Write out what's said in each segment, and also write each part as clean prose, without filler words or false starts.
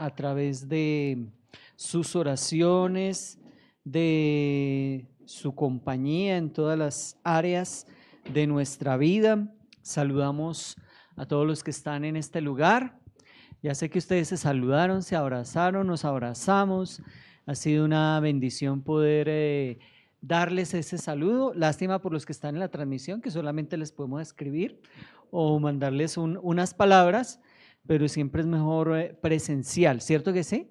a través de sus oraciones, de su compañía en todas las áreas de nuestra vida. Saludamos a todos los que están en este lugar. Ya sé que ustedes se saludaron, se abrazaron, nos abrazamos. Ha sido una bendición poder darles ese saludo. Lástima por los que están en la transmisión, que solamente les podemos escribir o mandarles unas palabras, pero siempre es mejor presencial, ¿cierto que sí?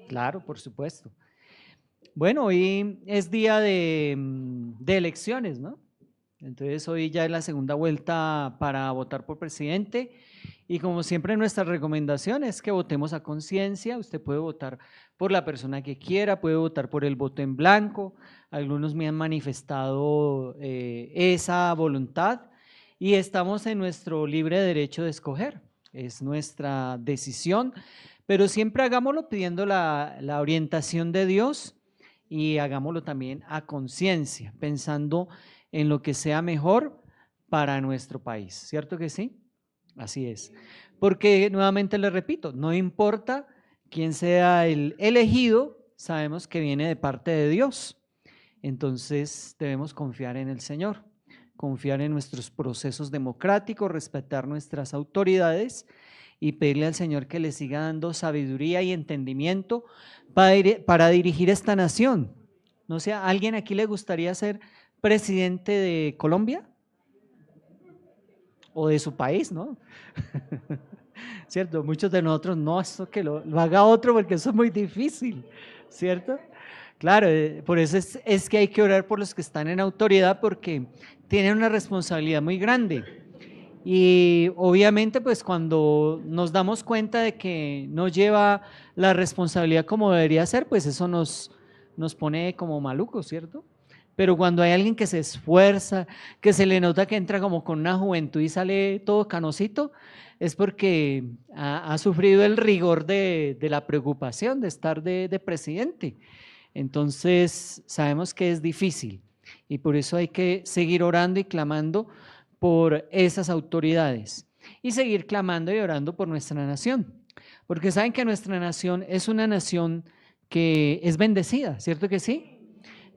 Claro, por supuesto. Bueno, hoy es día de elecciones, ¿no? Entonces hoy ya es la segunda vuelta para votar por presidente y como siempre nuestra recomendación es que votemos a conciencia. Usted puede votar por la persona que quiera, puede votar por el voto en blanco. Algunos me han manifestado esa voluntad y estamos en nuestro libre derecho de escoger. Es nuestra decisión, pero siempre hagámoslo pidiendo la orientación de Dios y hagámoslo también a conciencia, pensando en lo que sea mejor para nuestro país, ¿cierto que sí? Así es, porque nuevamente le repito, no importa quién sea el elegido, sabemos que viene de parte de Dios, entonces debemos confiar en el Señor, confiar en nuestros procesos democráticos, respetar nuestras autoridades y pedirle al Señor que le siga dando sabiduría y entendimiento para dirigir esta nación. No sé, ¿a alguien aquí le gustaría ser presidente de Colombia? O de su país, ¿no? ¿Cierto? Muchos de nosotros, no, eso que lo haga otro porque eso es muy difícil, ¿cierto? Claro, por eso es que hay que orar por los que están en autoridad porque tienen una responsabilidad muy grande. Y obviamente pues cuando nos damos cuenta de que no lleva la responsabilidad como debería ser, pues eso nos pone como malucos, ¿cierto? Pero cuando hay alguien que se esfuerza, que se le nota que entra como con una juventud y sale todo canosito, es porque ha sufrido el rigor de la preocupación de estar de presidente. Entonces sabemos que es difícil y por eso hay que seguir orando y clamando por esas autoridades y seguir clamando y orando por nuestra nación, porque saben que nuestra nación es una nación que es bendecida, ¿cierto que sí?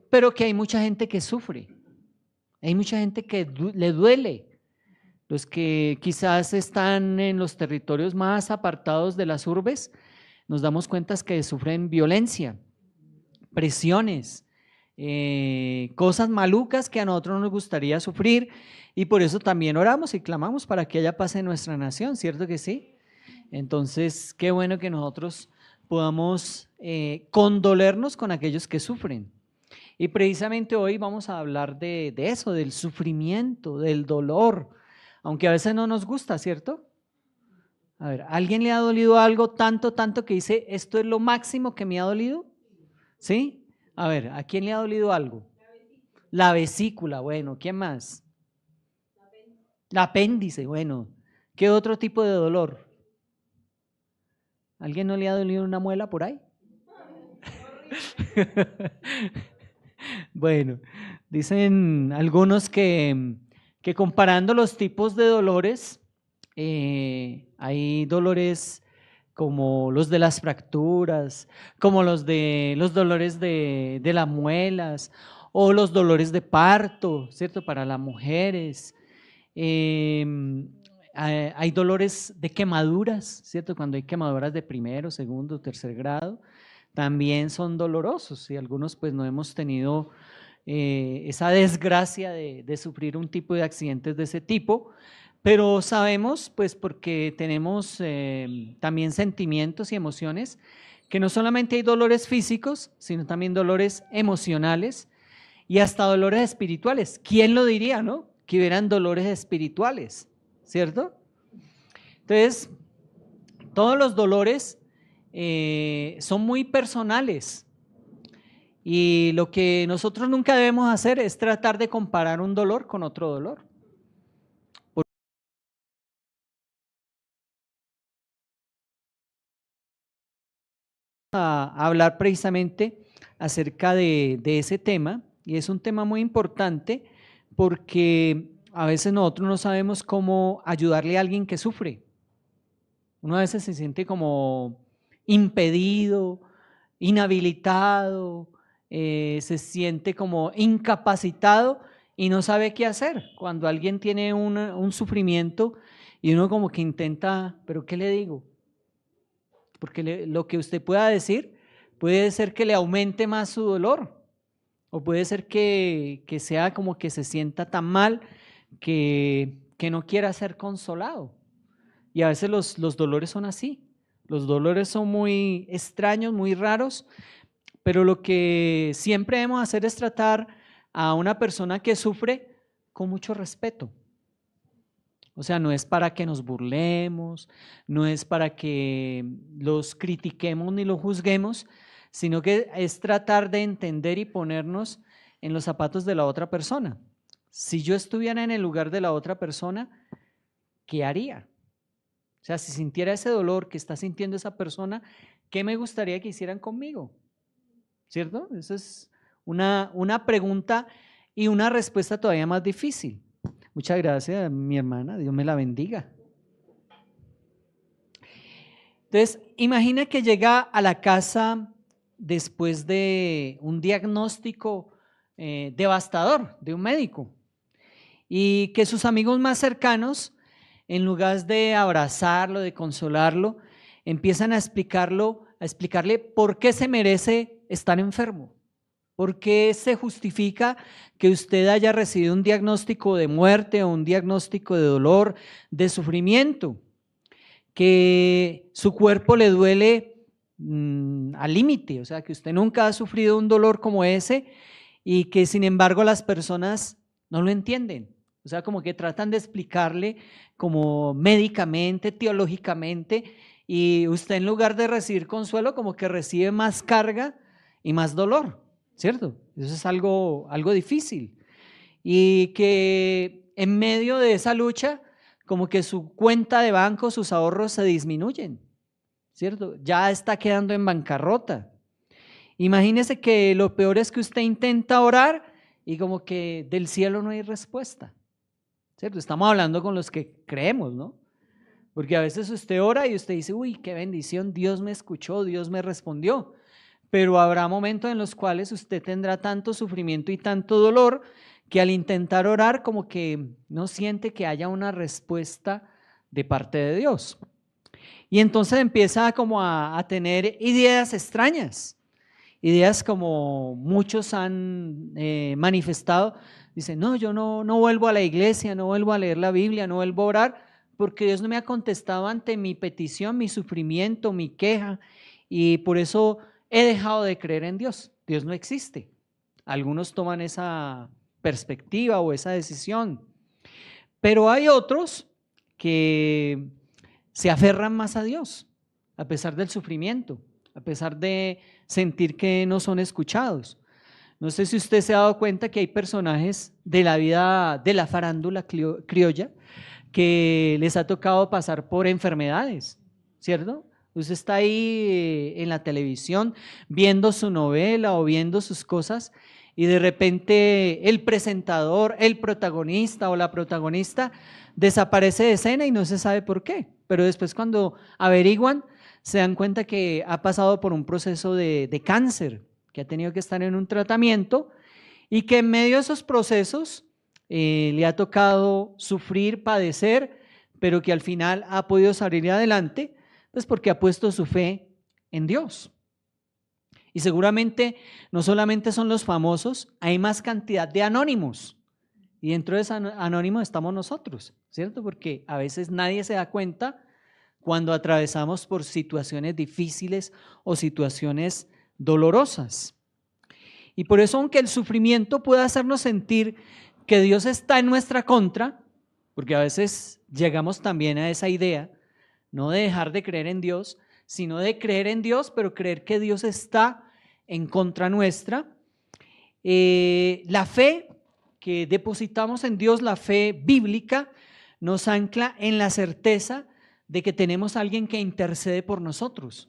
Pero que hay mucha gente que sufre, hay mucha gente que le duele, los que quizás están en los territorios más apartados de las urbes, nos damos cuenta que sufren violencia, presiones, cosas malucas que a nosotros nos gustaría sufrir y por eso también oramos y clamamos para que haya paz en nuestra nación, ¿cierto que sí? Entonces, qué bueno que nosotros podamos condolernos con aquellos que sufren. Y precisamente hoy vamos a hablar de eso, del sufrimiento, del dolor, aunque a veces no nos gusta, ¿cierto? A ver, ¿alguien le ha dolido algo tanto, tanto que dice, esto es lo máximo que me ha dolido? ¿Sí? A ver, ¿a quién le ha dolido algo? La vesícula, bueno, ¿quién más? La apéndice, bueno. ¿Qué otro tipo de dolor? ¿Alguien no le ha dolido una muela por ahí? Bueno, dicen algunos que comparando los tipos de dolores, hay dolores como los de las fracturas, como los dolores de las muelas o los dolores de parto, ¿cierto? Para las mujeres. Hay dolores de quemaduras, ¿cierto? Cuando hay quemaduras de primero, segundo, tercer grado, también son dolorosos y algunos pues no hemos tenido esa desgracia de sufrir un tipo de accidentes de ese tipo, pero sabemos pues porque tenemos también sentimientos y emociones que no solamente hay dolores físicos, sino también dolores emocionales y hasta dolores espirituales. ¿Quién lo diría, no? Que hubieran dolores espirituales, ¿cierto? Entonces, todos los dolores son muy personales y lo que nosotros nunca debemos hacer es tratar de comparar un dolor con otro dolor. A hablar precisamente acerca de ese tema y es un tema muy importante porque a veces nosotros no sabemos cómo ayudarle a alguien que sufre. Uno a veces se siente como impedido, inhabilitado, se siente como incapacitado y no sabe qué hacer. Cuando alguien tiene un sufrimiento y uno como que intenta, ¿pero qué le digo? Porque lo que usted pueda decir puede ser que le aumente más su dolor, o puede ser que sea como que se sienta tan mal que no quiera ser consolado. Y a veces los dolores son así. Los dolores son muy extraños, muy raros, pero lo que siempre debemos hacer es tratar a una persona que sufre con mucho respeto. O sea, no es para que nos burlemos, no es para que los critiquemos ni los juzguemos, sino que es tratar de entender y ponernos en los zapatos de la otra persona. Si yo estuviera en el lugar de la otra persona, ¿qué haría? O sea, si sintiera ese dolor que está sintiendo esa persona, ¿qué me gustaría que hicieran conmigo? ¿Cierto? Esa es una pregunta y una respuesta todavía más difícil. Muchas gracias, mi hermana, Dios me la bendiga. Entonces, imagina que llega a la casa después de un diagnóstico devastador de un médico y que sus amigos más cercanos, en lugar de abrazarlo, de consolarlo, empiezan a explicarle por qué se merece estar enfermo. ¿Por qué se justifica que usted haya recibido un diagnóstico de muerte o un diagnóstico de dolor, de sufrimiento? Que su cuerpo le duele al límite, o sea, que usted nunca ha sufrido un dolor como ese y que sin embargo las personas no lo entienden. O sea, como que tratan de explicarle como médicamente, teológicamente, y usted en lugar de recibir consuelo, como que recibe más carga y más dolor. ¿Cierto? Eso es algo difícil. Y que en medio de esa lucha, como que su cuenta de banco, sus ahorros se disminuyen, ¿cierto? Ya está quedando en bancarrota. Imagínese que lo peor es que usted intenta orar y como que del cielo no hay respuesta, ¿cierto? Estamos hablando con los que creemos, ¿no? Porque a veces usted ora y usted dice, uy, qué bendición, Dios me escuchó, Dios me respondió. Pero habrá momentos en los cuales usted tendrá tanto sufrimiento y tanto dolor que al intentar orar como que no siente que haya una respuesta de parte de Dios. Y entonces empieza como a tener ideas extrañas, ideas como muchos han manifestado. Dicen, no, yo no vuelvo a la iglesia, no vuelvo a leer la Biblia, no vuelvo a orar porque Dios no me ha contestado ante mi petición, mi sufrimiento, mi queja, y por eso he dejado de creer en Dios. Dios no existe. Algunos toman esa perspectiva o esa decisión, pero hay otros que se aferran más a Dios, a pesar del sufrimiento, a pesar de sentir que no son escuchados. No sé si usted se ha dado cuenta que hay personajes de la vida de la farándula criolla que les ha tocado pasar por enfermedades, ¿cierto? Usted está ahí en la televisión viendo su novela o viendo sus cosas y de repente el presentador, el protagonista o la protagonista desaparece de escena y no se sabe por qué. Pero después cuando averiguan se dan cuenta que ha pasado por un proceso de cáncer, que ha tenido que estar en un tratamiento y que en medio de esos procesos le ha tocado sufrir, padecer, pero que al final ha podido salir adelante, pues porque ha puesto su fe en Dios. Y seguramente no solamente son los famosos, hay más cantidad de anónimos. Y dentro de esos anónimos estamos nosotros, ¿cierto? Porque a veces nadie se da cuenta cuando atravesamos por situaciones difíciles o situaciones dolorosas. Y por eso, aunque el sufrimiento pueda hacernos sentir que Dios está en nuestra contra, porque a veces llegamos también a esa idea, no de dejar de creer en Dios, sino de creer en Dios, pero creer que Dios está en contra nuestra. La fe que depositamos en Dios, la fe bíblica, nos ancla en la certeza de que tenemos a alguien que intercede por nosotros,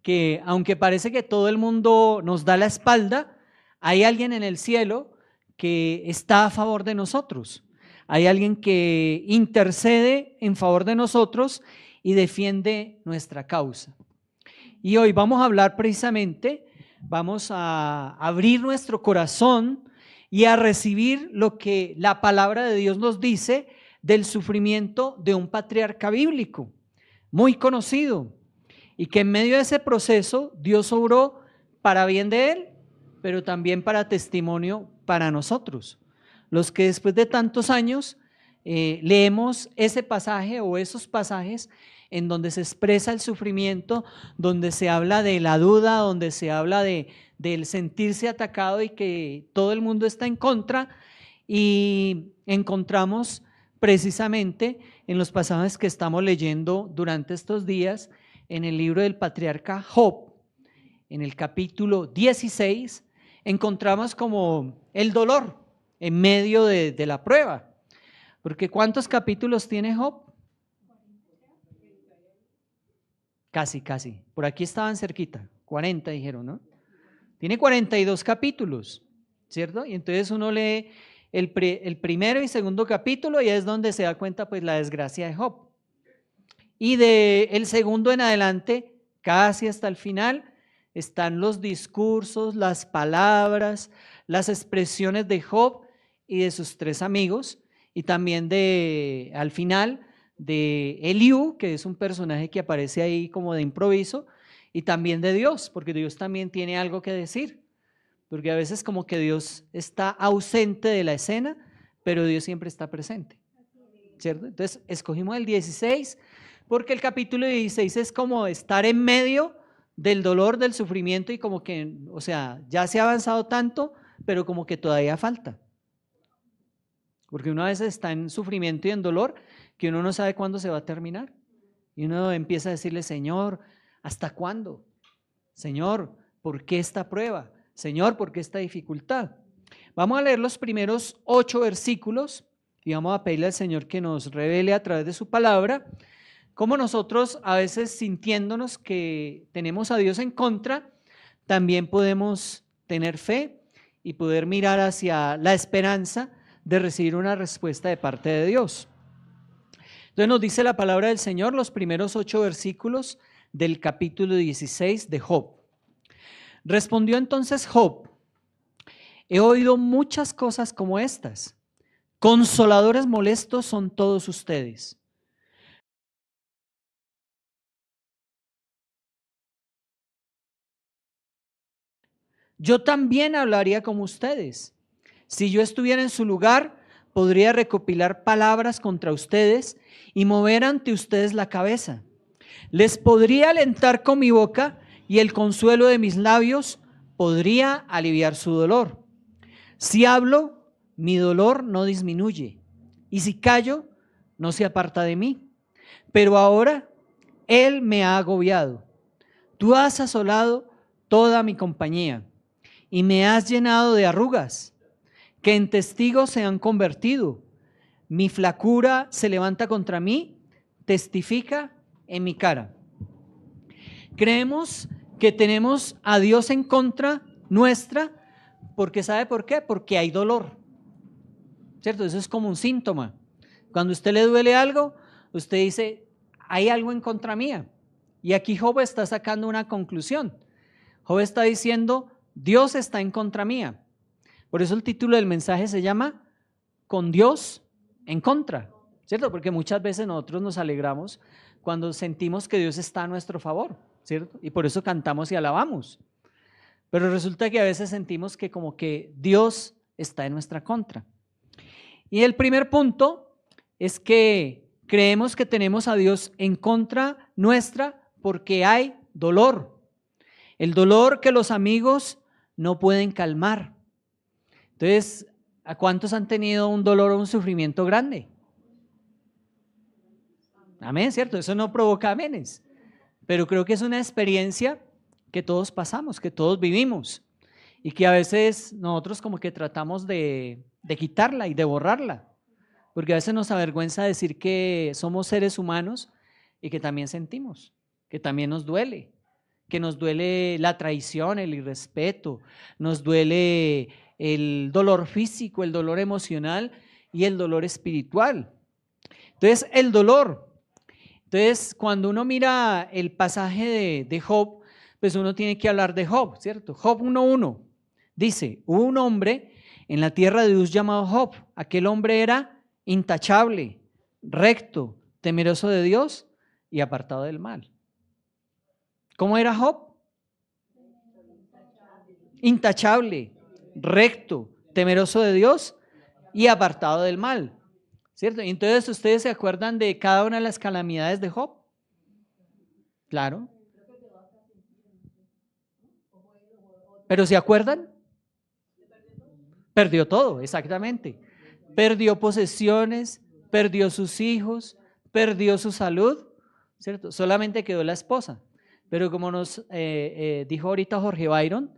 que aunque parece que todo el mundo nos da la espalda, hay alguien en el cielo que está a favor de nosotros, hay alguien que intercede en favor de nosotros y defiende nuestra causa. Y hoy vamos a hablar precisamente, vamos a abrir nuestro corazón y a recibir lo que la palabra de Dios nos dice del sufrimiento de un patriarca bíblico muy conocido, y que en medio de ese proceso Dios obró para bien de él, pero también para testimonio para nosotros, los que después de tantos años leemos ese pasaje o esos pasajes en donde se expresa el sufrimiento, donde se habla de la duda, donde se habla del sentirse atacado y que todo el mundo está en contra, y encontramos precisamente en los pasajes que estamos leyendo durante estos días en el libro del patriarca Job, en el capítulo 16, encontramos como el dolor en medio de la prueba. Porque ¿cuántos capítulos tiene Job? Casi. Por aquí estaban cerquita, 40 dijeron, ¿no? Tiene 42 capítulos, ¿cierto? Y entonces uno lee el primero y segundo capítulo y es donde se da cuenta pues la desgracia de Job. Y del segundo en adelante, casi hasta el final, están los discursos, las palabras, las expresiones de Job y de sus tres amigos, y también al final de Eliú, que es un personaje que aparece ahí como de improviso, y también de Dios, porque Dios también tiene algo que decir, porque a veces como que Dios está ausente de la escena, pero Dios siempre está presente, ¿cierto? Entonces escogimos el 16, porque el capítulo 16 es como estar en medio del dolor, del sufrimiento, y como que, o sea, ya se ha avanzado tanto, pero como que todavía falta. Porque uno a veces está en sufrimiento y en dolor que uno no sabe cuándo se va a terminar. Y uno empieza a decirle, Señor, ¿hasta cuándo? Señor, ¿por qué esta prueba? Señor, ¿por qué esta dificultad? Vamos a leer los primeros 8 versículos y vamos a pedirle al Señor que nos revele a través de su palabra cómo nosotros a veces, sintiéndonos que tenemos a Dios en contra, también podemos tener fe y poder mirar hacia la esperanza de recibir una respuesta de parte de Dios. Entonces nos dice la palabra del Señor, los primeros 8 versículos del capítulo 16 de Job. Respondió entonces Job: he oído muchas cosas como estas. Consoladores molestos son todos ustedes. Yo también hablaría como ustedes. Si yo estuviera en su lugar, podría recopilar palabras contra ustedes y mover ante ustedes la cabeza. Les podría alentar con mi boca y el consuelo de mis labios podría aliviar su dolor. Si hablo, mi dolor no disminuye, y si callo, no se aparta de mí. Pero ahora él me ha agobiado. Tú has asolado toda mi compañía y me has llenado de arrugas, que en testigos se han convertido. Mi flacura se levanta contra mí, testifica en mi cara. Creemos que tenemos a Dios en contra nuestra, porque ¿sabe por qué? Porque hay dolor, ¿cierto? Eso es como un síntoma. Cuando a usted le duele algo, usted dice, hay algo en contra mía. Y aquí Job está sacando una conclusión. Job está diciendo, Dios está en contra mía. Por eso el título del mensaje se llama Con Dios en contra, ¿cierto? Porque muchas veces nosotros nos alegramos cuando sentimos que Dios está a nuestro favor, ¿cierto? Y por eso cantamos y alabamos. Pero resulta que a veces sentimos que como que Dios está en nuestra contra. Y el primer punto es que creemos que tenemos a Dios en contra nuestra porque hay dolor. El dolor que los amigos no pueden calmar. Entonces, ¿a cuántos han tenido un dolor o un sufrimiento grande? Amén, ¿cierto? Eso no provoca amenes, pero creo que es una experiencia que todos pasamos, que todos vivimos y que a veces nosotros como que tratamos de quitarla y de borrarla, porque a veces nos avergüenza decir que somos seres humanos y que también sentimos, que también nos duele, que nos duele la traición, el irrespeto, nos duele el dolor físico, el dolor emocional y el dolor espiritual. Entonces, el dolor. Entonces, cuando uno mira el pasaje de Job, pues uno tiene que hablar de Job, ¿cierto? Job 1:1 dice, hubo un hombre en la tierra de Uz llamado Job. Aquel hombre era intachable, recto, temeroso de Dios y apartado del mal. ¿Cómo era Job? Intachable, recto, temeroso de Dios y apartado del mal, ¿cierto? Entonces, ¿ustedes se acuerdan de cada una de las calamidades de Job? Claro. ¿Pero se acuerdan? Perdió todo, exactamente. Perdió posesiones, perdió sus hijos, perdió su salud, ¿cierto? Solamente quedó la esposa. Pero como nos dijo ahorita Jorge Byron,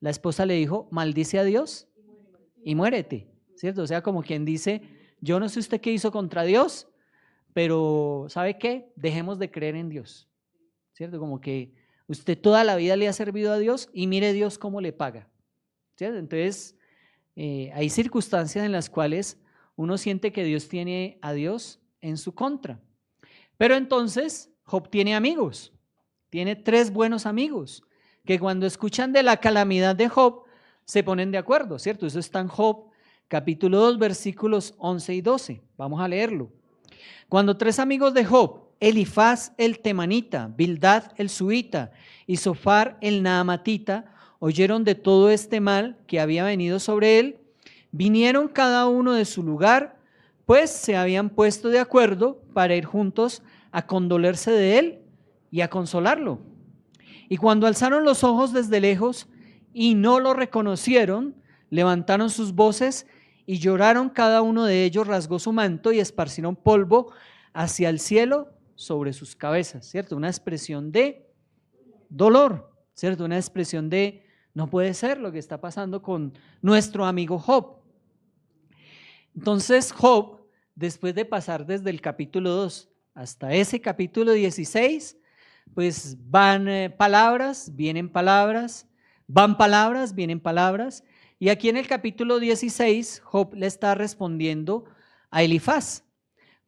la esposa le dijo, maldice a Dios y muérete, ¿cierto? O sea, como quien dice, yo no sé usted qué hizo contra Dios, pero ¿sabe qué? Dejemos de creer en Dios, ¿cierto? Como que usted toda la vida le ha servido a Dios y mire Dios cómo le paga, ¿cierto? Entonces, hay circunstancias en las cuales uno siente que Dios tiene a Dios en su contra. Pero entonces, Job tiene amigos, tiene 3 buenos amigos, que cuando escuchan de la calamidad de Job, se ponen de acuerdo, ¿cierto? Eso está en Job, capítulo 2, versículos 11 y 12. Vamos a leerlo. Cuando 3 amigos de Job, Elifaz el temanita, Bildad el suita y Zofar el naamatita, oyeron de todo este mal que había venido sobre él, vinieron cada uno de su lugar, pues se habían puesto de acuerdo para ir juntos a condolerse de él y a consolarlo. Y cuando alzaron los ojos desde lejos y no lo reconocieron, levantaron sus voces y lloraron, cada uno de ellos rasgó su manto y esparcieron polvo hacia el cielo sobre sus cabezas, ¿cierto? Una expresión de dolor, ¿cierto? Una expresión de no puede ser lo que está pasando con nuestro amigo Job. Entonces Job, después de pasar desde el capítulo 2 hasta ese capítulo 16, pues van palabras, vienen palabras, van palabras, vienen palabras, y aquí en el capítulo 16 Job le está respondiendo a Elifaz,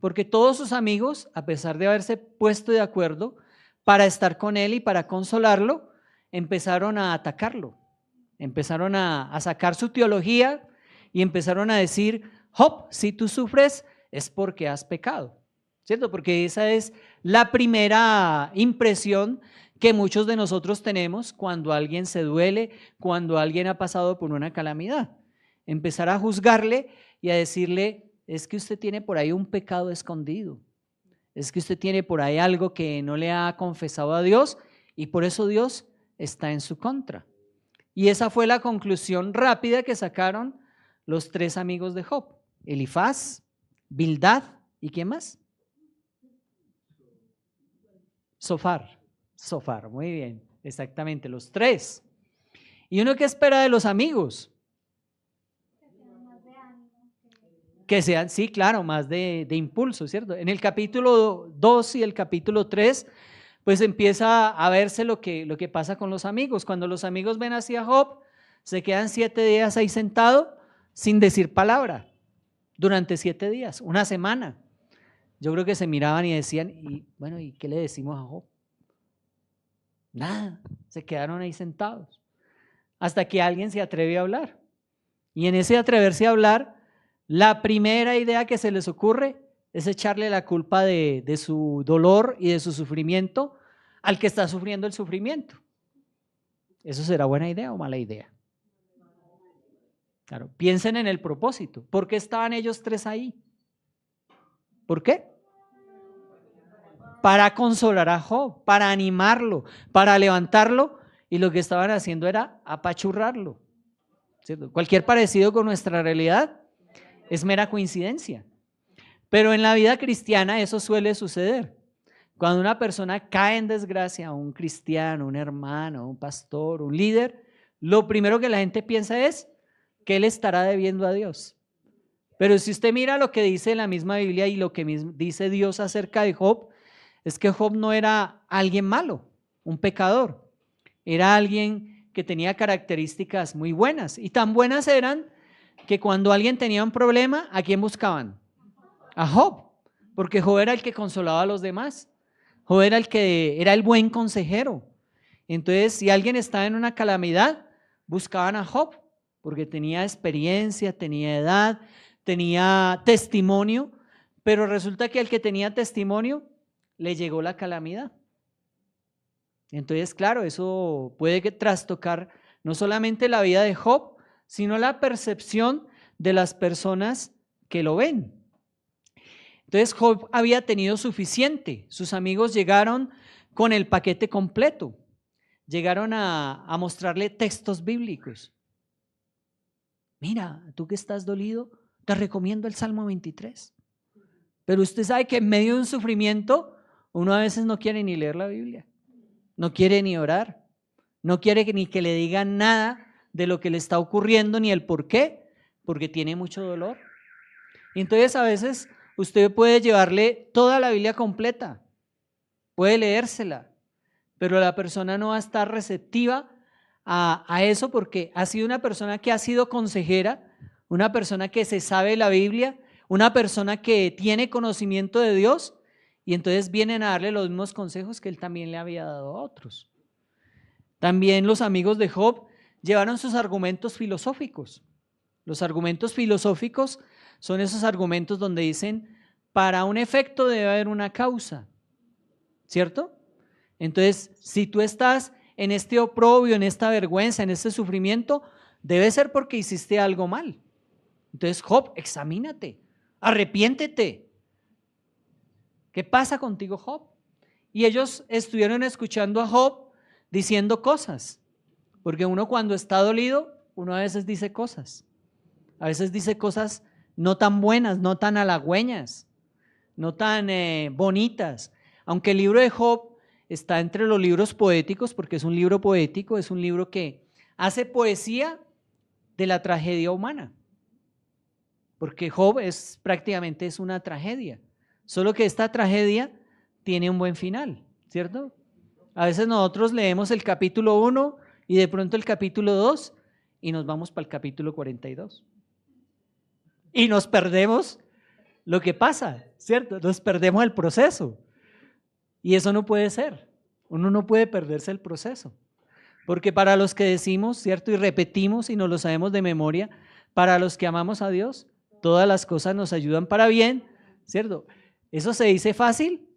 porque todos sus amigos, a pesar de haberse puesto de acuerdo para estar con él y para consolarlo, empezaron a atacarlo, empezaron a sacar su teología y empezaron a decir, Job, si tú sufres es porque has pecado, ¿cierto? Porque esa es la primera impresión que muchos de nosotros tenemos cuando alguien se duele, cuando alguien ha pasado por una calamidad. Empezar a juzgarle y a decirle, es que usted tiene por ahí un pecado escondido, es que usted tiene por ahí algo que no le ha confesado a Dios y por eso Dios está en su contra. Y esa fue la conclusión rápida que sacaron los 3 amigos de Job, Elifaz, Bildad y ¿quién más? Zofar, muy bien, exactamente, los 3. ¿Y uno qué espera de los amigos? Que sean, sí, claro, más de impulso, ¿cierto? En el capítulo 2 y el capítulo 3, pues empieza a verse lo que pasa con los amigos. Cuando los amigos ven hacia Job, se quedan 7 días ahí sentado sin decir palabra, durante 7 días, una semana. Yo creo que se miraban y decían, y bueno, ¿y qué le decimos a Job? Nada, se quedaron ahí sentados, hasta que alguien se atreve a hablar. Y en ese atreverse a hablar, la primera idea que se les ocurre es echarle la culpa de su dolor y de su sufrimiento al que está sufriendo el sufrimiento. ¿Eso será buena idea o mala idea? Claro, piensen en el propósito. ¿Por qué estaban ellos 3 ahí? ¿Por qué? Para consolar a Job, para animarlo, para levantarlo, y lo que estaban haciendo era apachurrarlo, ¿cierto? Cualquier parecido con nuestra realidad es mera coincidencia, pero en la vida cristiana eso suele suceder. Cuando una persona cae en desgracia, un cristiano, un hermano, un pastor, un líder, lo primero que la gente piensa es que él estará debiendo a Dios. Pero si usted mira lo que dice la misma Biblia y lo que dice Dios acerca de Job, es que Job no era alguien malo, un pecador, era alguien que tenía características muy buenas, y tan buenas eran que cuando alguien tenía un problema, ¿a quién buscaban? A Job, porque Job era el que consolaba a los demás, Job era el que era el buen consejero, Entonces, si alguien estaba en una calamidad, buscaban a Job, porque tenía experiencia, tenía edad, tenía testimonio, pero resulta que al que tenía testimonio le llegó la calamidad. Entonces, claro, eso puede trastocar no solamente la vida de Job, sino la percepción de las personas que lo ven. Entonces, Job había tenido suficiente. Sus amigos llegaron con el paquete completo. Llegaron a mostrarle textos bíblicos. Mira, tú que estás dolido, te recomiendo el Salmo 23. Pero usted sabe que en medio de un sufrimiento, uno a veces no quiere ni leer la Biblia, no quiere ni orar, no quiere ni que le digan nada de lo que le está ocurriendo ni el por qué, porque tiene mucho dolor. Y entonces a veces usted puede llevarle toda la Biblia completa, puede leérsela, pero la persona no va a estar receptiva a eso porque ha sido una persona que ha sido consejera, una persona que se sabe la Biblia, una persona que tiene conocimiento de Dios, y entonces vienen a darle los mismos consejos que él también le había dado a otros. También los amigos de Job llevaron sus argumentos filosóficos. Los argumentos filosóficos son esos argumentos donde dicen, para un efecto debe haber una causa, ¿cierto? Entonces, si tú estás en este oprobio, en esta vergüenza, en este sufrimiento, debe ser porque hiciste algo mal. Entonces, Job, examínate, arrepiéntete. ¿Qué pasa contigo, Job? Y ellos estuvieron escuchando a Job diciendo cosas, porque uno cuando está dolido, uno a veces dice cosas. A veces dice cosas no tan buenas, no tan halagüeñas, no tan bonitas. Aunque el libro de Job está entre los libros poéticos, porque es un libro poético, es un libro que hace poesía de la tragedia humana. Porque Job prácticamente es una tragedia. Solo que esta tragedia tiene un buen final, ¿cierto? A veces nosotros leemos el capítulo 1 y de pronto el capítulo 2 y nos vamos para el capítulo 42. Y nos perdemos lo que pasa, ¿cierto? Nos perdemos el proceso. Y eso no puede ser. Uno no puede perderse el proceso. Porque para los que decimos, ¿cierto? Y repetimos y nos lo sabemos de memoria, para los que amamos a Dios, todas las cosas nos ayudan para bien, ¿cierto? Eso se dice fácil,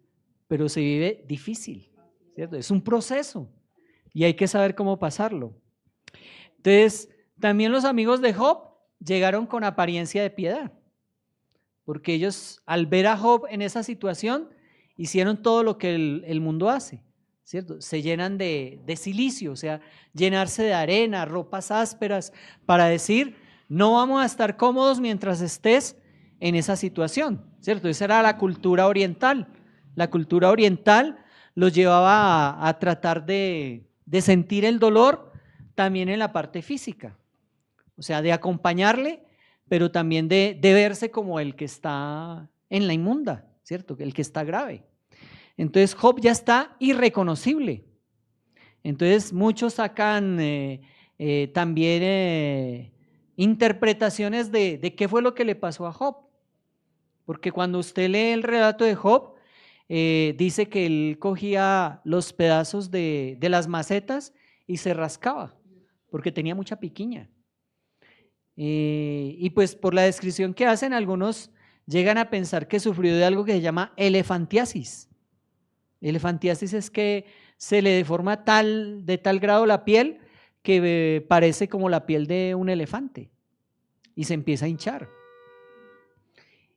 pero se vive difícil, ¿cierto? Es un proceso y hay que saber cómo pasarlo. Entonces, también los amigos de Job llegaron con apariencia de piedad, porque ellos al ver a Job en esa situación hicieron todo lo que el mundo hace, ¿cierto? Se llenan de silicio, o sea, llenarse de arena, ropas ásperas, para decir, no vamos a estar cómodos mientras estés en esa situación, ¿cierto? Esa era la cultura oriental. La cultura oriental los llevaba a tratar de sentir el dolor también en la parte física, o sea, de acompañarle, pero también de verse como el que está en la inmunda, ¿cierto? El que está grave. Entonces Job ya está irreconocible. Entonces muchos sacan también interpretaciones de qué fue lo que le pasó a Job. Porque cuando usted lee el relato de Job, dice que él cogía los pedazos de las macetas y se rascaba, porque tenía mucha piquiña. Y pues por la descripción que hacen, algunos llegan a pensar que sufrió de algo que se llama elefantiasis. Elefantiasis es que se le deforma de tal grado la piel que parece como la piel de un elefante y se empieza a hinchar.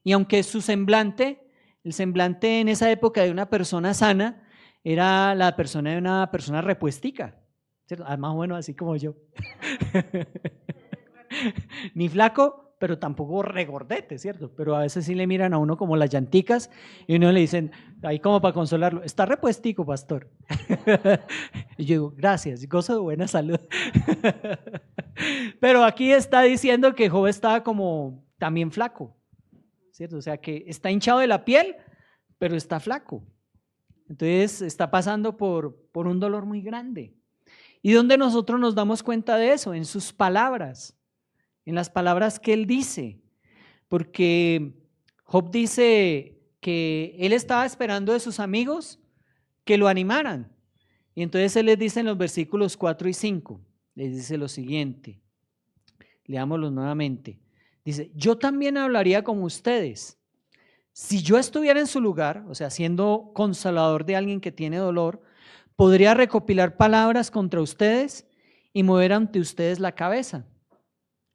Y aunque su semblante, el semblante en esa época de una persona sana, era la persona de una persona repuestica, ¿cierto? Más o menos así como yo. Ni flaco, pero tampoco regordete, ¿cierto? Pero a veces sí le miran a uno como las llanticas y uno le dicen, ahí como para consolarlo, está repuestico, pastor. Y yo digo, gracias, gozo de buena salud. Pero aquí está diciendo que Job estaba como también flaco, ¿cierto? O sea que está hinchado de la piel, pero está flaco. Entonces está pasando por un dolor muy grande. ¿Y dónde nosotros nos damos cuenta de eso? En sus palabras, en las palabras que él dice. Porque Job dice que él estaba esperando de sus amigos que lo animaran, Y entonces Él les dice en los versículos 4 y 5, les dice lo siguiente, leámoslo nuevamente. Dice, yo también hablaría como ustedes. Si yo estuviera en su lugar, o sea, siendo consolador de alguien que tiene dolor, podría recopilar palabras contra ustedes y mover ante ustedes la cabeza.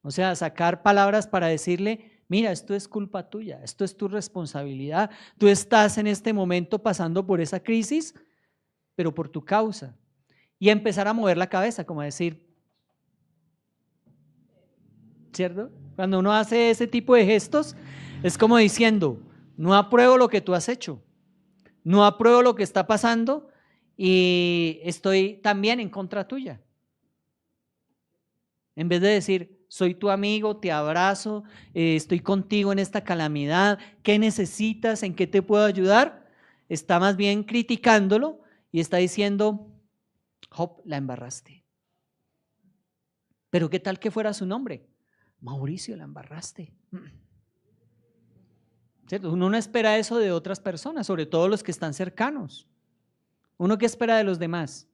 O sea, sacar palabras para decirle, mira, esto es culpa tuya, esto es tu responsabilidad, tú estás en este momento pasando por esa crisis, pero por tu causa. Y empezar a mover la cabeza, como decir, ¿cierto? Cuando uno hace ese tipo de gestos, es como diciendo, no apruebo lo que tú has hecho, no apruebo lo que está pasando y estoy también en contra tuya. En vez de decir, soy tu amigo, te abrazo, estoy contigo en esta calamidad, ¿qué necesitas? ¿En qué te puedo ayudar? Está más bien criticándolo y está diciendo, Job, la embarraste. Pero ¿qué tal que fuera su nombre? Mauricio, la embarraste. ¿Cierto? Uno no espera eso de otras personas, sobre todo los que están cercanos. ¿Uno qué espera de los demás?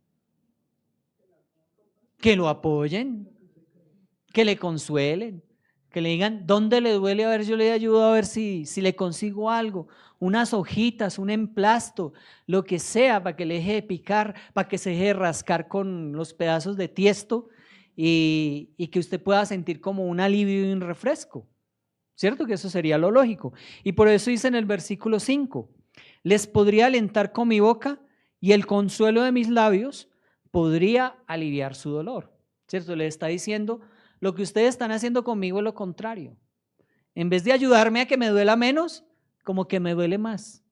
Que lo apoyen, que le consuelen, que le digan dónde le duele, a ver, yo le ayudo a ver si le consigo algo, unas hojitas, un emplasto, lo que sea, para que le deje de picar, para que se deje de rascar con los pedazos de tiesto y que usted pueda sentir como un alivio y un refresco. ¿Cierto? Que eso sería lo lógico. Y por eso dice en el versículo 5, les podría alentar con mi boca y el consuelo de mis labios podría aliviar su dolor. ¿Cierto? Le está diciendo, lo que ustedes están haciendo conmigo es lo contrario. En vez de ayudarme a que me duela menos, como que me duele más.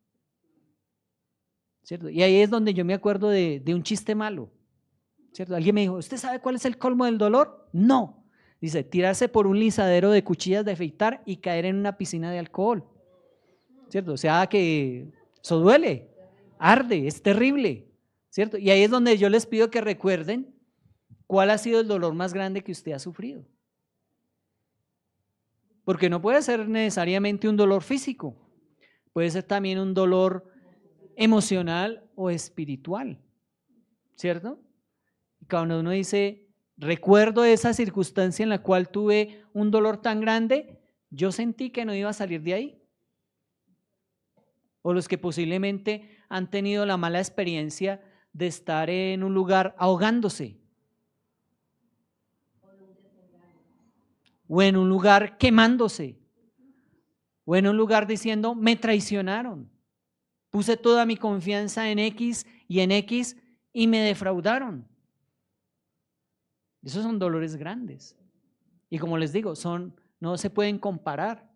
¿Cierto? Y ahí es donde yo me acuerdo de un chiste malo. ¿Cierto? Alguien me dijo, ¿usted sabe cuál es el colmo del dolor? No. Dice, tirarse por un lisadero de cuchillas de afeitar y caer en una piscina de alcohol. ¿Cierto? O sea que eso duele, arde, es terrible. ¿Cierto? Y ahí es donde yo les pido que recuerden cuál ha sido el dolor más grande que usted ha sufrido. Porque no puede ser necesariamente un dolor físico, puede ser también un dolor emocional o espiritual. ¿Cierto? Y cuando uno dice, recuerdo esa circunstancia en la cual tuve un dolor tan grande, yo sentí que no iba a salir de ahí. O los que posiblemente han tenido la mala experiencia de estar en un lugar ahogándose. O en un lugar quemándose. O en un lugar diciendo, me traicionaron. Puse toda mi confianza en X y me defraudaron. Esos son dolores grandes. Y como les digo, no se pueden comparar.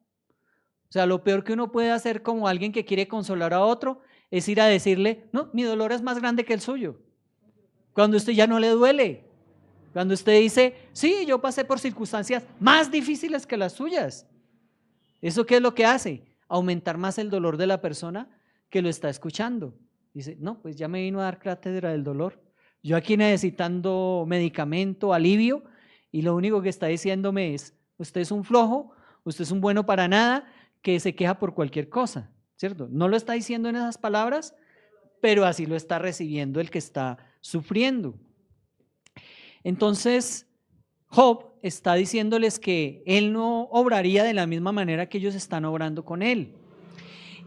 O sea, lo peor que uno puede hacer como alguien que quiere consolar a otro es ir a decirle, no, mi dolor es más grande que el suyo. Cuando usted ya no le duele. Cuando usted dice, sí, yo pasé por circunstancias más difíciles que las suyas. ¿Eso qué es lo que hace? Aumentar más el dolor de la persona que lo está escuchando. Dice, no, pues ya me vino a dar cátedra del dolor. Yo aquí necesitando medicamento, alivio, y lo único que está diciéndome es, usted es un flojo, usted es un bueno para nada, que se queja por cualquier cosa, ¿cierto? No lo está diciendo en esas palabras, pero así lo está recibiendo el que está sufriendo. Entonces, Job está diciéndoles que él no obraría de la misma manera que ellos están obrando con él.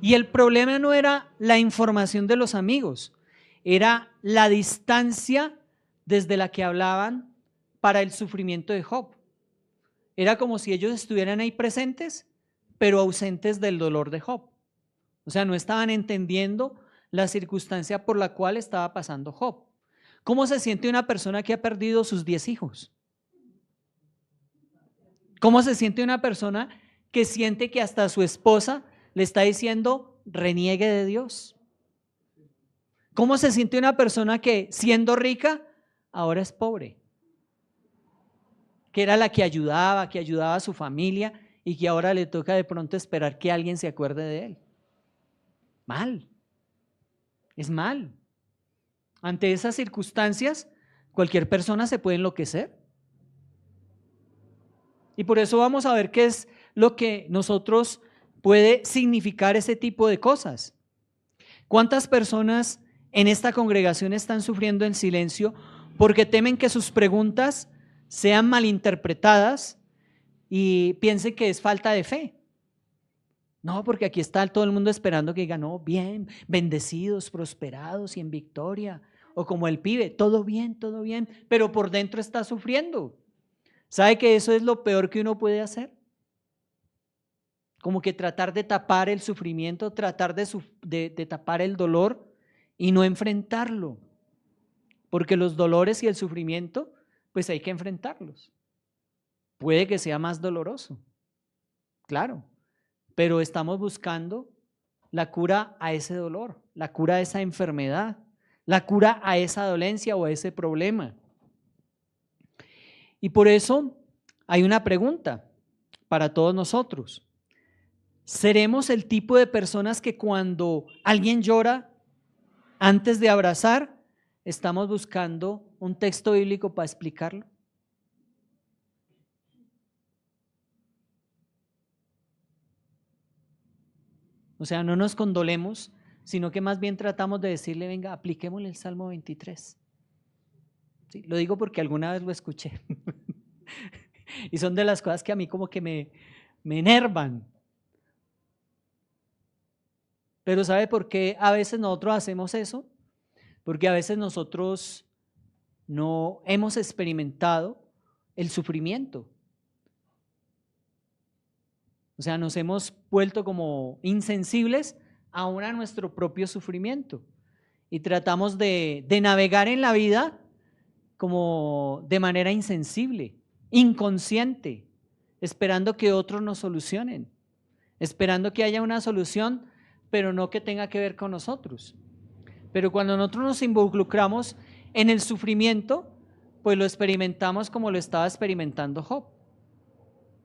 Y el problema no era la información de los amigos, era la distancia desde la que hablaban para el sufrimiento de Job. Era como si ellos estuvieran ahí presentes, pero ausentes del dolor de Job. O sea, no estaban entendiendo la circunstancia por la cual estaba pasando Job. ¿Cómo se siente una persona que ha perdido sus 10 hijos? ¿Cómo se siente una persona que siente que hasta su esposa le está diciendo reniegue de Dios? ¿Cómo se siente una persona que siendo rica ahora es pobre? Que era la que ayudaba a su familia y que ahora le toca de pronto esperar que alguien se acuerde de él. Mal, es mal. Ante esas circunstancias, cualquier persona se puede enloquecer. Y por eso vamos a ver qué es lo que nosotros puede significar ese tipo de cosas. ¿Cuántas personas en esta congregación están sufriendo en silencio porque temen que sus preguntas sean malinterpretadas y piensen que es falta de fe. No, porque aquí está todo el mundo esperando que digan, no, bien, bendecidos, prosperados y en victoria. O como el pibe, todo bien, pero por dentro está sufriendo. ¿Sabe que eso es lo peor que uno puede hacer? Como que tratar de tapar el sufrimiento, tratar de tapar el dolor y no enfrentarlo. Porque los dolores y el sufrimiento, pues hay que enfrentarlos. Puede que sea más doloroso, claro, pero estamos buscando la cura a ese dolor, la cura a esa enfermedad, la cura a esa dolencia o a ese problema. Y por eso hay una pregunta para todos nosotros. ¿Seremos el tipo de personas que cuando alguien llora, antes de abrazar, estamos buscando un texto bíblico para explicarlo? O sea, no nos condolemos, sino que más bien tratamos de decirle, venga, apliquémosle el Salmo 23. ¿Sí? Lo digo porque alguna vez lo escuché. Y son de las cosas que a mí como que me enervan. Pero ¿sabe por qué a veces nosotros hacemos eso? Porque a veces nosotros no hemos experimentado el sufrimiento. O sea, nos hemos vuelto como insensibles aún a nuestro propio sufrimiento y tratamos de navegar en la vida como de manera insensible, inconsciente, esperando que otros nos solucionen, esperando que haya una solución, pero no que tenga que ver con nosotros. Pero cuando nosotros nos involucramos en el sufrimiento, pues lo experimentamos como lo estaba experimentando Job,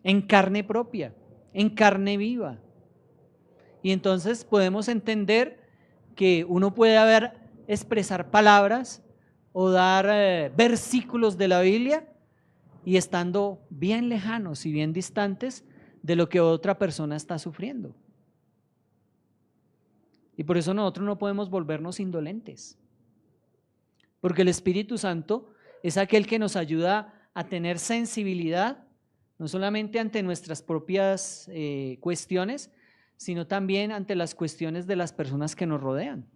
en carne propia, en carne viva. Y entonces podemos entender que uno puede expresar palabras o dar versículos de la Biblia y estando bien lejanos y bien distantes de lo que otra persona está sufriendo. Y por eso nosotros no podemos volvernos indolentes, porque el Espíritu Santo es aquel que nos ayuda a tener sensibilidad, no solamente ante nuestras propias cuestiones, sino también ante las cuestiones de las personas que nos rodean.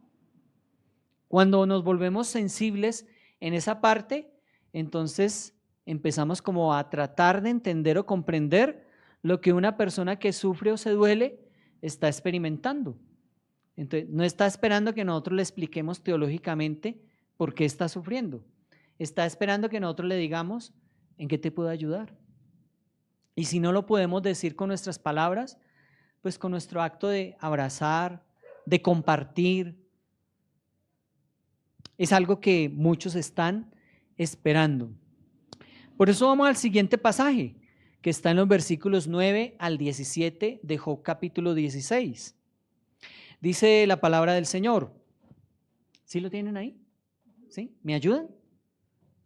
Cuando nos volvemos sensibles en esa parte, entonces empezamos como a tratar de entender o comprender lo que una persona que sufre o se duele está experimentando. Entonces, no está esperando que nosotros le expliquemos teológicamente por qué está sufriendo. Está esperando que nosotros le digamos en qué te puedo ayudar. Y si no lo podemos decir con nuestras palabras, pues con nuestro acto de abrazar, de compartir. Es algo que muchos están esperando. Por eso vamos al siguiente pasaje, que está en los versículos 9 al 17 de Job capítulo 16. Dice la palabra del Señor. ¿Sí lo tienen ahí? ¿Sí? ¿Me ayudan?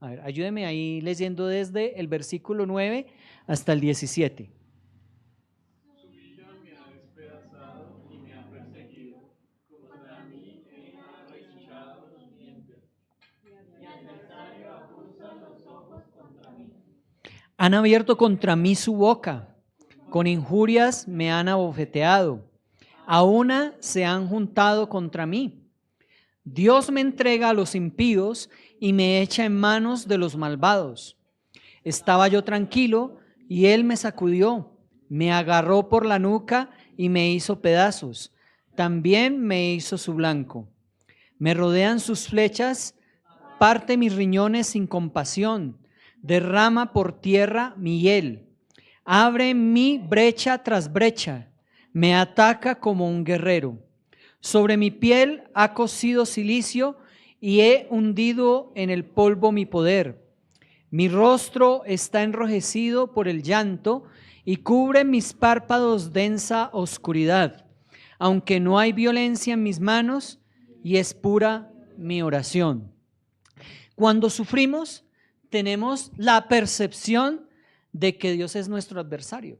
A ver, ayúdenme ahí leyendo desde el versículo 9 hasta el 17. Su ira me ha despedazado y me ha perseguido. Contra mí ha relinchado los dientes. Mi adversario acusa los ojos contra mí. Han abierto contra mí su boca, con injurias me han abofeteado, a una se han juntado contra mí. Dios me entrega a los impíos y me echa en manos de los malvados. Estaba yo tranquilo y él me sacudió, me agarró por la nuca y me hizo pedazos. También me hizo su blanco. Me rodean sus flechas, parte mis riñones sin compasión, derrama por tierra mi hiel. Abre mi brecha tras brecha, me ataca como un guerrero. Sobre mi piel ha cosido cilicio y he hundido en el polvo mi poder. Mi rostro está enrojecido por el llanto y cubre mis párpados densa oscuridad, aunque no hay violencia en mis manos y es pura mi oración. Cuando sufrimos, tenemos la percepción de que Dios es nuestro adversario,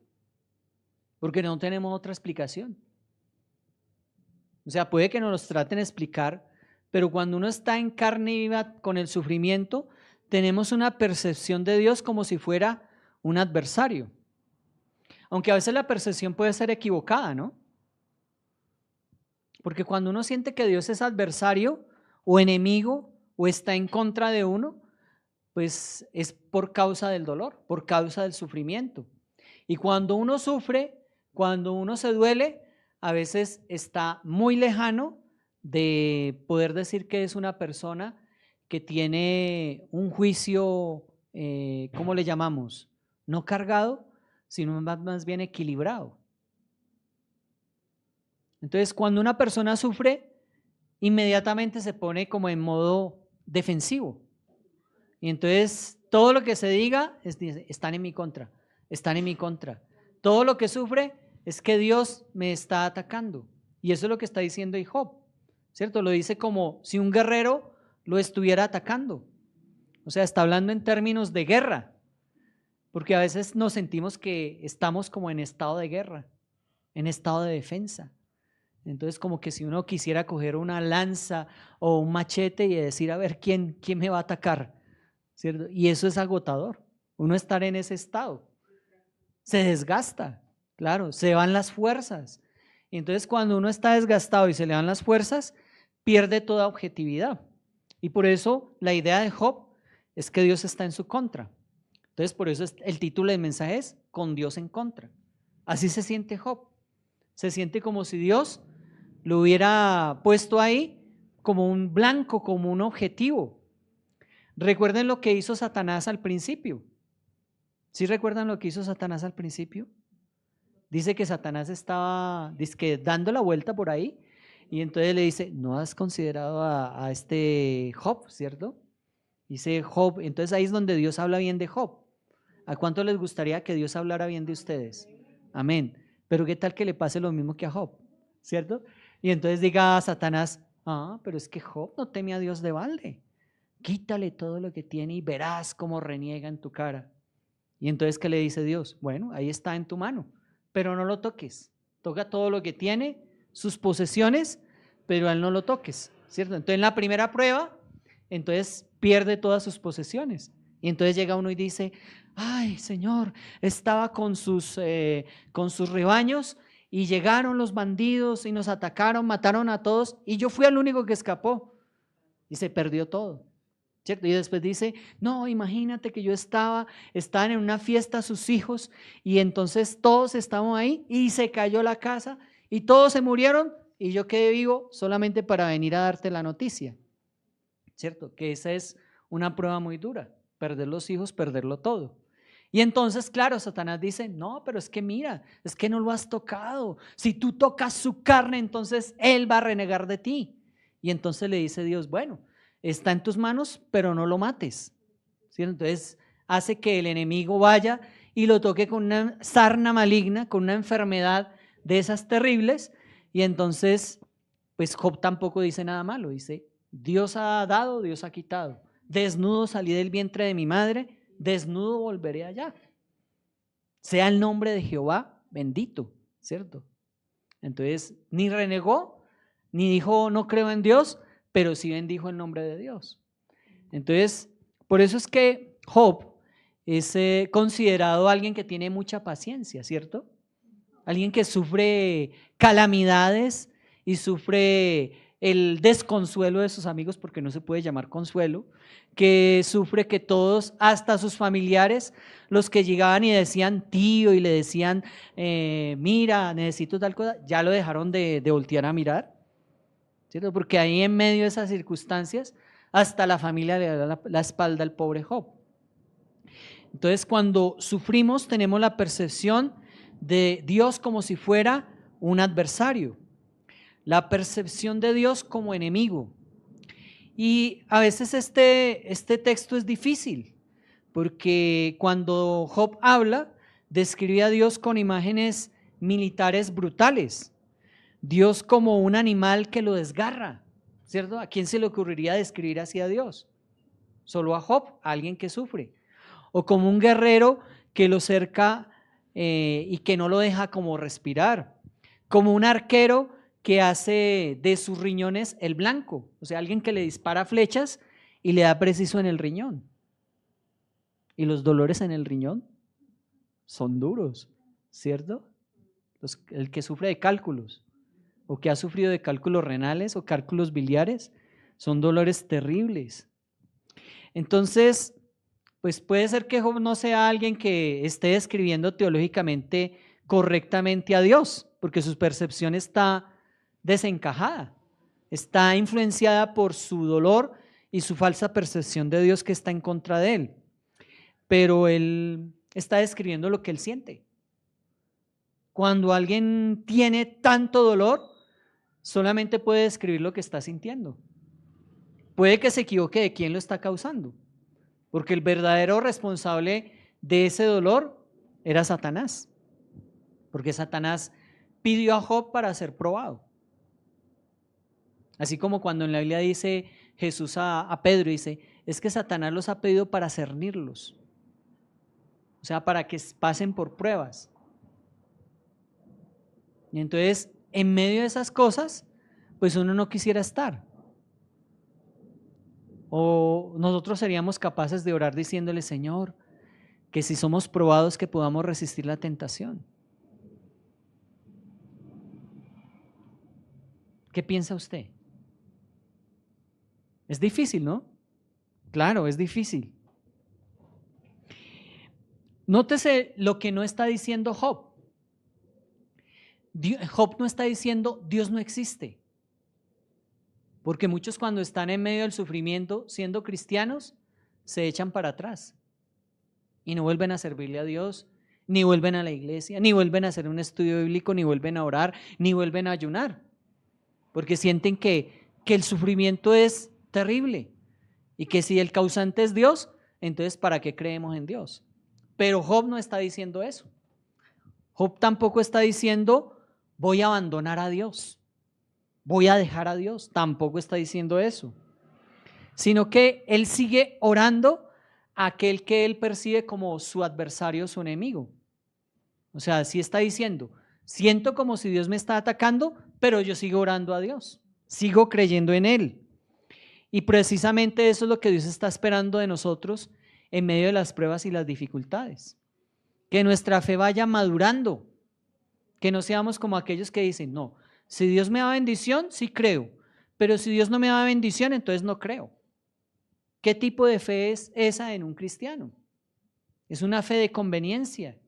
porque no tenemos otra explicación. O sea, puede que nos traten de explicar pero cuando uno está en carne viva con el sufrimiento, tenemos una percepción de Dios como si fuera un adversario. Aunque a veces la percepción puede ser equivocada, ¿no? Porque cuando uno siente que Dios es adversario o enemigo o está en contra de uno, pues es por causa del dolor, por causa del sufrimiento. Y cuando uno sufre, cuando uno se duele, a veces está muy lejano de poder decir que es una persona que tiene un juicio, ¿cómo le llamamos? No cargado, sino más bien equilibrado. Entonces, cuando una persona sufre, inmediatamente se pone como en modo defensivo. Y entonces todo lo que se diga están en mi contra, están en mi contra. Todo lo que sufre es que Dios me está atacando. Y eso es lo que está diciendo Job, ¿cierto? Lo dice como si un guerrero lo estuviera atacando. O sea, está hablando en términos de guerra, porque a veces nos sentimos que estamos como en estado de guerra, en estado de defensa. Entonces como que si uno quisiera coger una lanza o un machete y decir, a ver, ¿quién me va a atacar? ¿Cierto? Y eso es agotador, uno estar en ese estado. Se desgasta, claro, se van las fuerzas. Y entonces cuando uno está desgastado y se le van las fuerzas, pierde toda objetividad. Y por eso la idea de Job es que Dios está en su contra. Entonces por eso el título del mensaje es Con Dios en contra. Así se siente Job. Se siente como si Dios lo hubiera puesto ahí como un blanco, como un objetivo. Recuerden lo que hizo Satanás al principio. ¿Sí recuerdan lo que hizo Satanás al principio? Dice que Satanás estaba dando la vuelta por ahí y entonces le dice, ¿no has considerado a este Job, cierto? Dice Job, entonces ahí es donde Dios habla bien de Job. ¿A cuánto les gustaría que Dios hablara bien de ustedes? Amén. Pero ¿qué tal que le pase lo mismo que a Job? ¿Cierto? Y entonces diga a Satanás, pero es que Job no teme a Dios de balde. Quítale todo lo que tiene y verás cómo reniega en tu cara. Y entonces, ¿qué le dice Dios? Bueno, ahí está en tu mano, pero no lo toques. Toca todo lo que tiene, sus posesiones, pero a él no lo toques, ¿cierto? Entonces, en la primera prueba, entonces pierde todas sus posesiones. Y entonces llega uno y dice, ay, Señor, estaba con sus rebaños y llegaron los bandidos y nos atacaron, mataron a todos y yo fui el único que escapó. Y se perdió todo, ¿cierto? Y después dice, no, imagínate que yo estaban en una fiesta sus hijos y entonces todos estábamos ahí y se cayó la casa y todos se murieron y yo quedé vivo solamente para venir a darte la noticia, ¿cierto? Que esa es una prueba muy dura, perder los hijos, perderlo todo. Y entonces, claro, Satanás dice, no, pero es que mira, es que no lo has tocado. Si tú tocas su carne, entonces él va a renegar de ti. Y entonces le dice Dios, bueno, está en tus manos, pero no lo mates, ¿cierto? Entonces hace que el enemigo vaya y lo toque con una sarna maligna, con una enfermedad de esas terribles. Y entonces, pues Job tampoco dice nada malo, dice, Dios ha dado, Dios ha quitado. Desnudo salí del vientre de mi madre, desnudo volveré allá. Sea el nombre de Jehová bendito, ¿cierto? Entonces, ni renegó, ni dijo no creo en Dios, pero sí bendijo el nombre de Dios. Entonces, por eso es que Job es considerado alguien que tiene mucha paciencia, ¿cierto? Alguien que sufre calamidades y sufre el desconsuelo de sus amigos, porque no se puede llamar consuelo, que sufre que todos, hasta sus familiares, los que llegaban y decían tío y le decían, mira, necesito tal cosa, ya lo dejaron de voltear a mirar, ¿cierto? Porque ahí en medio de esas circunstancias, hasta la familia le da la espalda al pobre Job. Entonces, cuando sufrimos, tenemos la percepción de Dios como si fuera un adversario, la percepción de Dios como enemigo. Y a veces este texto es difícil, porque cuando Job habla, describe a Dios con imágenes militares brutales, Dios como un animal que lo desgarra, ¿cierto? ¿A quién se le ocurriría describir así a Dios? Solo a Job, a alguien que sufre. O como un guerrero que lo cerca y que no lo deja como respirar. Como un arquero que hace de sus riñones el blanco, o sea, alguien que le dispara flechas y le da preciso en el riñón. Y los dolores en el riñón son duros, ¿cierto? El que sufre de cálculos o que ha sufrido de cálculos renales o cálculos biliares son dolores terribles. Entonces, pues puede ser que Job no sea alguien que esté describiendo teológicamente correctamente a Dios, porque su percepción está desencajada, está influenciada por su dolor y su falsa percepción de Dios que está en contra de él. Pero él está describiendo lo que él siente. Cuando alguien tiene tanto dolor, solamente puede describir lo que está sintiendo. Puede que se equivoque de quién lo está causando, porque el verdadero responsable de ese dolor era Satanás, porque Satanás pidió a Job para ser probado. Así como cuando en la Biblia dice Jesús a Pedro, dice, es que Satanás los ha pedido para cernirlos, o sea, para que pasen por pruebas. Y entonces, en medio de esas cosas, pues uno no quisiera estar. O nosotros seríamos capaces de orar diciéndole, Señor, que si somos probados que podamos resistir la tentación. ¿Qué piensa usted? Es difícil, ¿no? Claro, es difícil. Nótese lo que no está diciendo Job. Job no está diciendo Dios no existe. Porque muchos cuando están en medio del sufrimiento, siendo cristianos, se echan para atrás y no vuelven a servirle a Dios, ni vuelven a la iglesia, ni vuelven a hacer un estudio bíblico, ni vuelven a orar, ni vuelven a ayunar, porque sienten que el sufrimiento es terrible y que si el causante es Dios, entonces ¿para qué creemos en Dios? Pero Job no está diciendo eso. Job tampoco está diciendo voy a abandonar a Dios, voy a dejar a Dios, tampoco está diciendo eso, sino que él sigue orando a aquel que él percibe como su adversario, su enemigo. O sea, sí está diciendo, siento como si Dios me está atacando, pero yo sigo orando a Dios, sigo creyendo en Él. Y precisamente eso es lo que Dios está esperando de nosotros en medio de las pruebas y las dificultades. Que nuestra fe vaya madurando, que no seamos como aquellos que dicen, no, si Dios me da bendición, sí creo, pero si Dios no me da bendición, entonces no creo. ¿Qué tipo de fe es esa en un cristiano? Es una fe de conveniencia.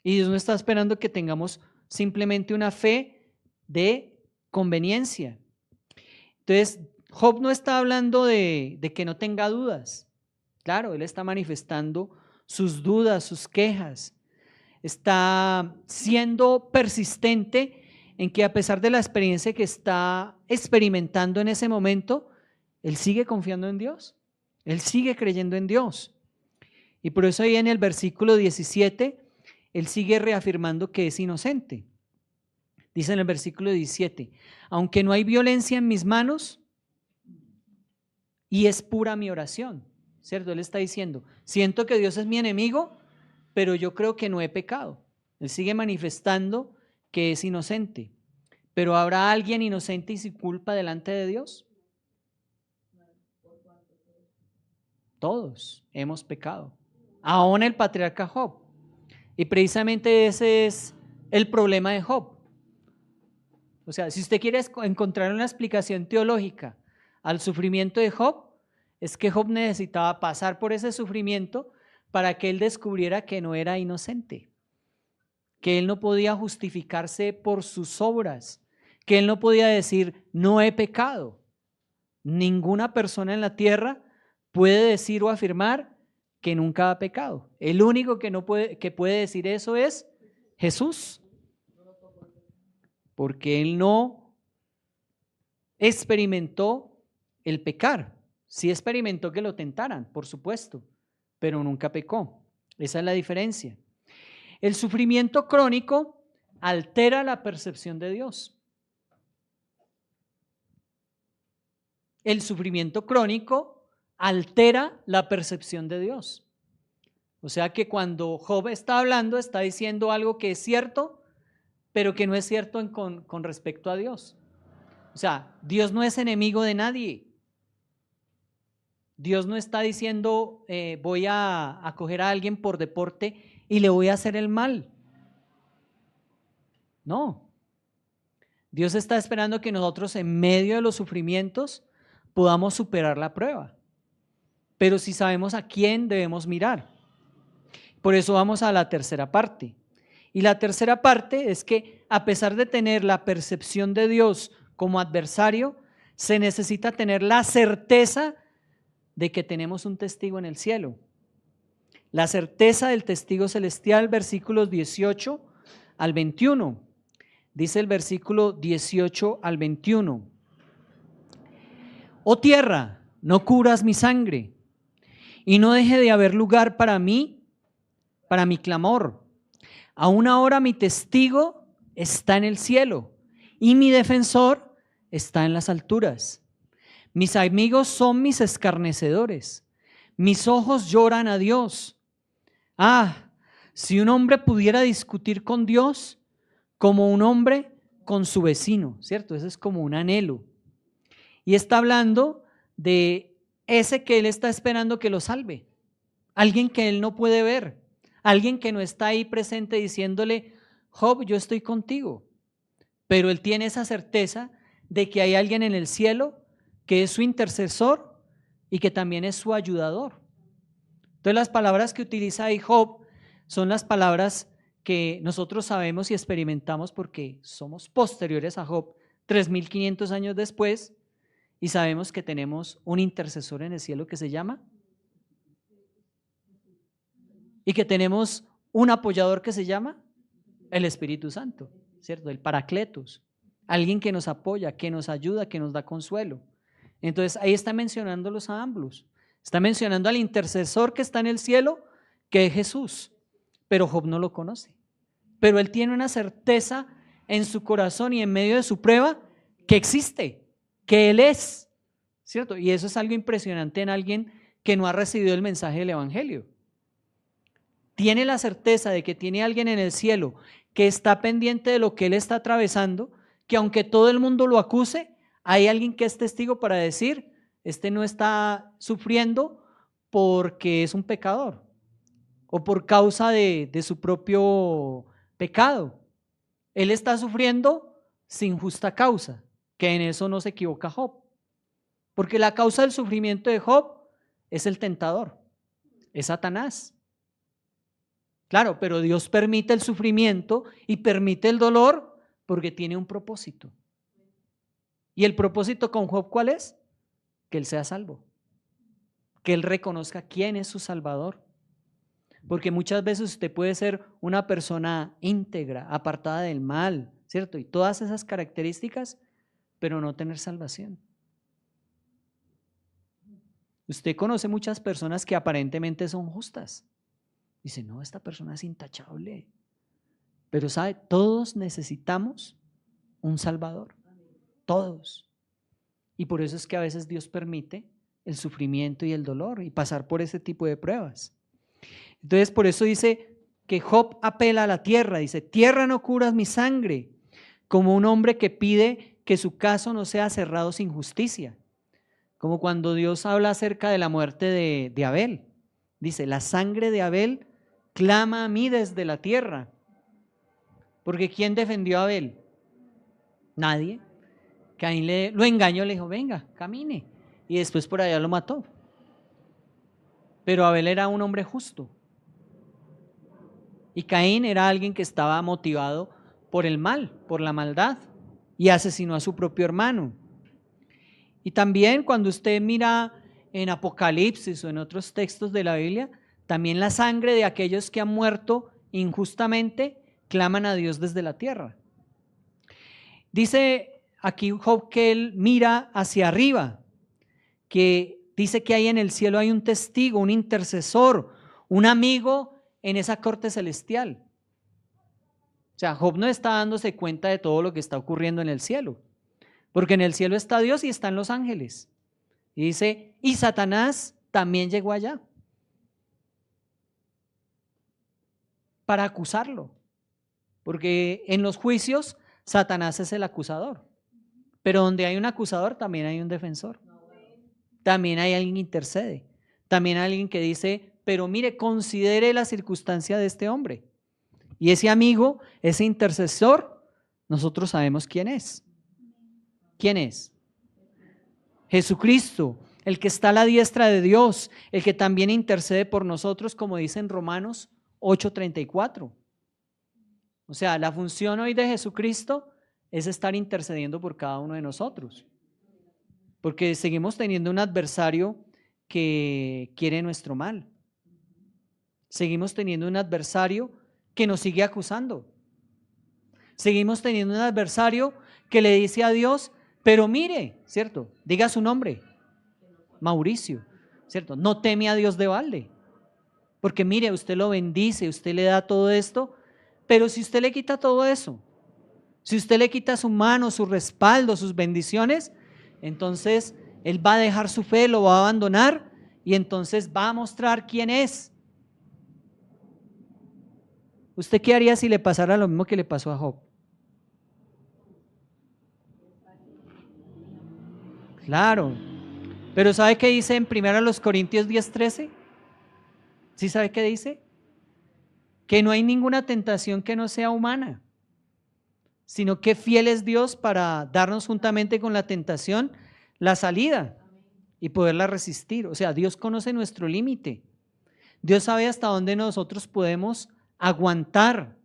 Y Dios no está esperando que tengamos simplemente una fe de conveniencia. Entonces, Job no está hablando de que no tenga dudas. Claro, él está manifestando sus dudas, sus quejas. Está siendo persistente en que a pesar de la experiencia que está experimentando en ese momento, él sigue confiando en Dios. Él sigue creyendo en Dios. Y por eso ahí en el versículo 17, él sigue reafirmando que es inocente. Dice en el versículo 17, aunque no hay violencia en mis manos y es pura mi oración, ¿cierto? Él está diciendo, siento que Dios es mi enemigo, pero yo creo que no he pecado. Él sigue manifestando que es inocente. Pero ¿habrá alguien inocente y sin culpa delante de Dios? Todos hemos pecado. Aún el patriarca Job. Y precisamente ese es el problema de Job. O sea, si usted quiere encontrar una explicación teológica al sufrimiento de Job, es que Job necesitaba pasar por ese sufrimiento para que él descubriera que no era inocente, que él no podía justificarse por sus obras, que él no podía decir, no he pecado. Ninguna persona en la tierra puede decir o afirmar que nunca ha pecado. El único que puede decir eso es Jesús, porque él no experimentó el pecar. Sí experimentó que lo tentaran, por supuesto, pero nunca pecó. Esa es la diferencia. El sufrimiento crónico altera la percepción de Dios. El sufrimiento crónico altera la percepción de Dios. O sea que cuando Job está hablando, está diciendo algo que es cierto, pero que no es cierto con respecto a Dios. O sea, Dios no es enemigo de nadie. Dios no está diciendo voy a coger a alguien por deporte y le voy a hacer el mal. No. Dios está esperando que nosotros en medio de los sufrimientos podamos superar la prueba. Pero si sabemos a quién debemos mirar. Por eso vamos a la tercera parte. Y la tercera parte es que a pesar de tener la percepción de Dios como adversario, se necesita tener la certeza de que tenemos un testigo en el cielo. La certeza del testigo celestial, versículos 18 al 21. Dice el versículo 18 al 21. Oh tierra, no cubras mi sangre, y no deje de haber lugar para mí, para mi clamor. Aún ahora mi testigo está en el cielo, y mi defensor está en las alturas. Mis amigos son mis escarnecedores, mis ojos lloran a Dios. Ah, si un hombre pudiera discutir con Dios como un hombre con su vecino, ¿cierto? Eso es como un anhelo. Y está hablando de ese que él está esperando que lo salve, alguien que él no puede ver, alguien que no está ahí presente diciéndole, Job, yo estoy contigo, pero él tiene esa certeza de que hay alguien en el cielo que es su intercesor y que también es su ayudador. Entonces las palabras que utiliza ahí Job son las palabras que nosotros sabemos y experimentamos porque somos posteriores a Job 3500 años después y sabemos que tenemos un intercesor en el cielo que se llama y que tenemos un apoyador que se llama el Espíritu Santo, ¿cierto? El Paracletos, alguien que nos apoya, que nos ayuda, que nos da consuelo. Entonces ahí está mencionándolos a ambos, está mencionando al intercesor que está en el cielo, que es Jesús, pero Job no lo conoce, pero él tiene una certeza en su corazón y en medio de su prueba que existe, que él es, ¿cierto? Y eso es algo impresionante en alguien que no ha recibido el mensaje del evangelio. Tiene la certeza de que tiene alguien en el cielo que está pendiente de lo que él está atravesando, que aunque todo el mundo lo acuse, hay alguien que es testigo para decir, este no está sufriendo porque es un pecador o por causa de su propio pecado. Él está sufriendo sin justa causa, que en eso no se equivoca Job, porque la causa del sufrimiento de Job es el tentador, es Satanás. Claro, pero Dios permite el sufrimiento y permite el dolor porque tiene un propósito. ¿Y el propósito con Job cuál es? Que él sea salvo, que él reconozca quién es su Salvador. Porque muchas veces usted puede ser una persona íntegra, apartada del mal, ¿cierto? Y todas esas características, pero no tener salvación. Usted conoce muchas personas que aparentemente son justas. Dice, no, esta persona es intachable. Pero sabe, todos necesitamos un Salvador. Todos. Y por eso es que a veces Dios permite el sufrimiento y el dolor y pasar por ese tipo de pruebas. Entonces por eso dice que Job apela a la tierra, dice, tierra no cubras mi sangre, como un hombre que pide que su caso no sea cerrado sin justicia, como cuando Dios habla acerca de la muerte de Abel, dice, la sangre de Abel clama a mí desde la tierra, porque ¿quién defendió a Abel? Nadie. Caín lo engañó, le dijo, venga, camine, y después por allá lo mató. Pero Abel era un hombre justo. Y Caín era alguien que estaba motivado por el mal, por la maldad, y asesinó a su propio hermano. Y también cuando usted mira en Apocalipsis o en otros textos de la Biblia, también la sangre de aquellos que han muerto injustamente claman a Dios desde la tierra. Dice aquí Job que él mira hacia arriba, que dice que hay en el cielo hay un testigo, un intercesor, un amigo en esa corte celestial. O sea, Job no está dándose cuenta de todo lo que está ocurriendo en el cielo, porque en el cielo está Dios y están los ángeles. Y dice, y Satanás también llegó allá para acusarlo. porque en los juicios Satanás es el acusador, pero donde hay un acusador también hay un defensor, también hay alguien que intercede, también hay alguien que dice, pero mire, considere la circunstancia de este hombre. Y ese amigo, ese intercesor, nosotros sabemos quién es. ¿Quién es? Jesucristo, el que está a la diestra de Dios, el que también intercede por nosotros, como dice en Romanos 8:34. O sea, la función hoy de Jesucristo es estar intercediendo por cada uno de nosotros, porque seguimos teniendo un adversario que quiere nuestro mal. Seguimos teniendo un adversario que nos sigue acusando. Seguimos teniendo un adversario que le dice a Dios, pero mire, ¿cierto? Diga su nombre, Mauricio, ¿cierto? No teme a Dios de balde, porque mire, usted lo bendice, usted le da todo esto, pero si usted le quita todo eso, si usted le quita su mano, su respaldo, sus bendiciones, entonces él va a dejar su fe, lo va a abandonar y entonces va a mostrar quién es. ¿Usted qué haría si le pasara lo mismo que le pasó a Job? Claro, pero ¿sabe qué dice en 1 Corintios 10:13? ¿Sí sabe qué dice? Que no hay ninguna tentación que no sea humana, sino que fiel es Dios para darnos juntamente con la tentación la salida y poderla resistir. O sea, Dios conoce nuestro límite. Dios sabe hasta dónde nosotros podemos aguantar.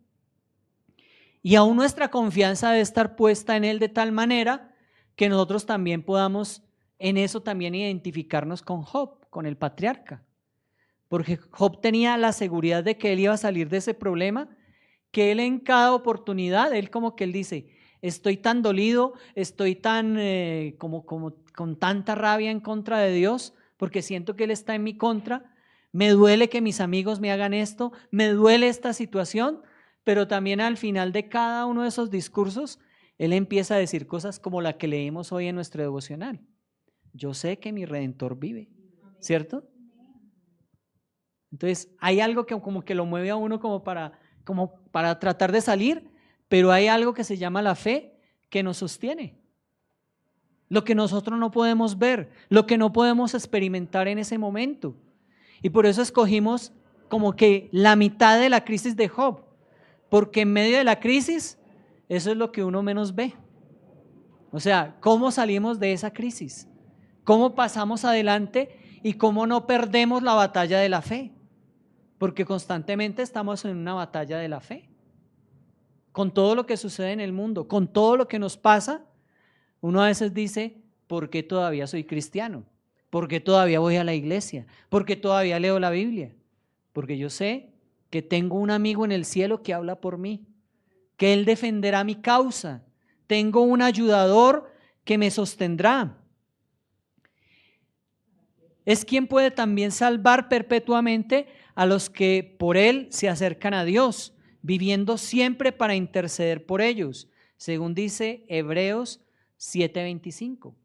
Y aún nuestra confianza debe estar puesta en Él de tal manera que nosotros también podamos en eso también identificarnos con Job, con el patriarca. Porque Job tenía la seguridad de que él iba a salir de ese problema, que él en cada oportunidad, él como que él dice, estoy tan dolido, estoy tan como con tanta rabia en contra de Dios, porque siento que Él está en mi contra, me duele que mis amigos me hagan esto, me duele esta situación, pero también al final de cada uno de esos discursos, él empieza a decir cosas como la que leímos hoy en nuestro devocional. Yo sé que mi Redentor vive, ¿cierto? Entonces hay algo que como que lo mueve a uno como para tratar de salir, pero hay algo que se llama la fe que nos sostiene. Lo que nosotros no podemos ver, lo que no podemos experimentar en ese momento. Y por eso escogimos como que la mitad de la crisis de Job, porque en medio de la crisis, eso es lo que uno menos ve. O sea, cómo salimos de esa crisis, cómo pasamos adelante y cómo no perdemos la batalla de la fe, porque constantemente estamos en una batalla de la fe. Con todo lo que sucede en el mundo, con todo lo que nos pasa, uno a veces dice, ¿por qué todavía soy cristiano? ¿Por qué todavía voy a la iglesia? ¿Por qué todavía leo la Biblia? Porque yo sé que tengo un amigo en el cielo que habla por mí, que Él defenderá mi causa. Tengo un ayudador que me sostendrá. Es quien puede también salvar perpetuamente a los que por Él se acercan a Dios, viviendo siempre para interceder por ellos, según dice Hebreos 7:25.